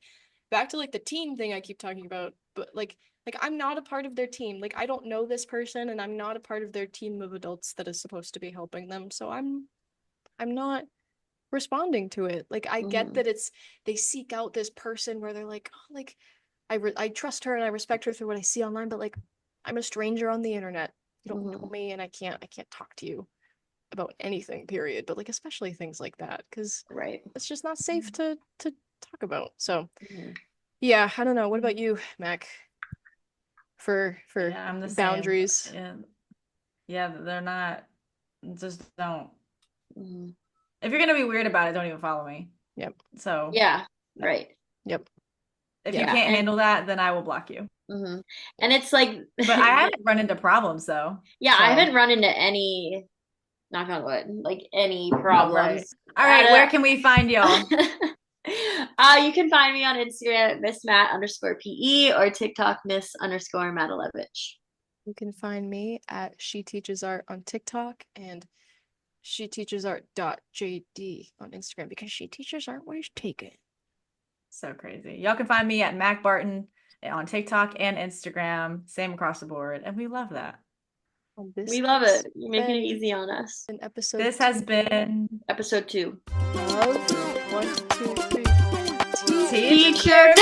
back to like the teen thing I keep talking about, but like I'm not a part of their team. Like I don't know this person and I'm not a part of their team of adults that is supposed to be helping them. So I'm not responding to it. Like I get that they seek out this person where they're like, oh, like I trust her and I respect her through what I see online, but like I'm a stranger on the internet. You don't know me and I can't talk to you about anything, period. But like especially things like that, because it's just not safe to talk about. So yeah, I don't know. What about you, Mac? For I'm the boundaries. Same. Yeah, they're not. Just don't. If you're gonna be weird about it, don't even follow me. Yep. So right. Yep. If you can't handle that, then I will block you. And it's like, but I haven't run into problems though. Yeah, so. I haven't run into any. Knock on wood, like any problems. All right, where can we find y'all? You can find me on Instagram at MissMatt_PE or TikTok Miss_Matalevich. You can find me at She Teaches Art on TikTok and sheteachesart.jd on Instagram because she teaches art where you take it. So crazy. Y'all can find me at Mac Barton on TikTok and Instagram, same across the board, and we love that. We love it. You're making it easy on us. This has been episode 2 of 1, 2, 3 TeacherCORE.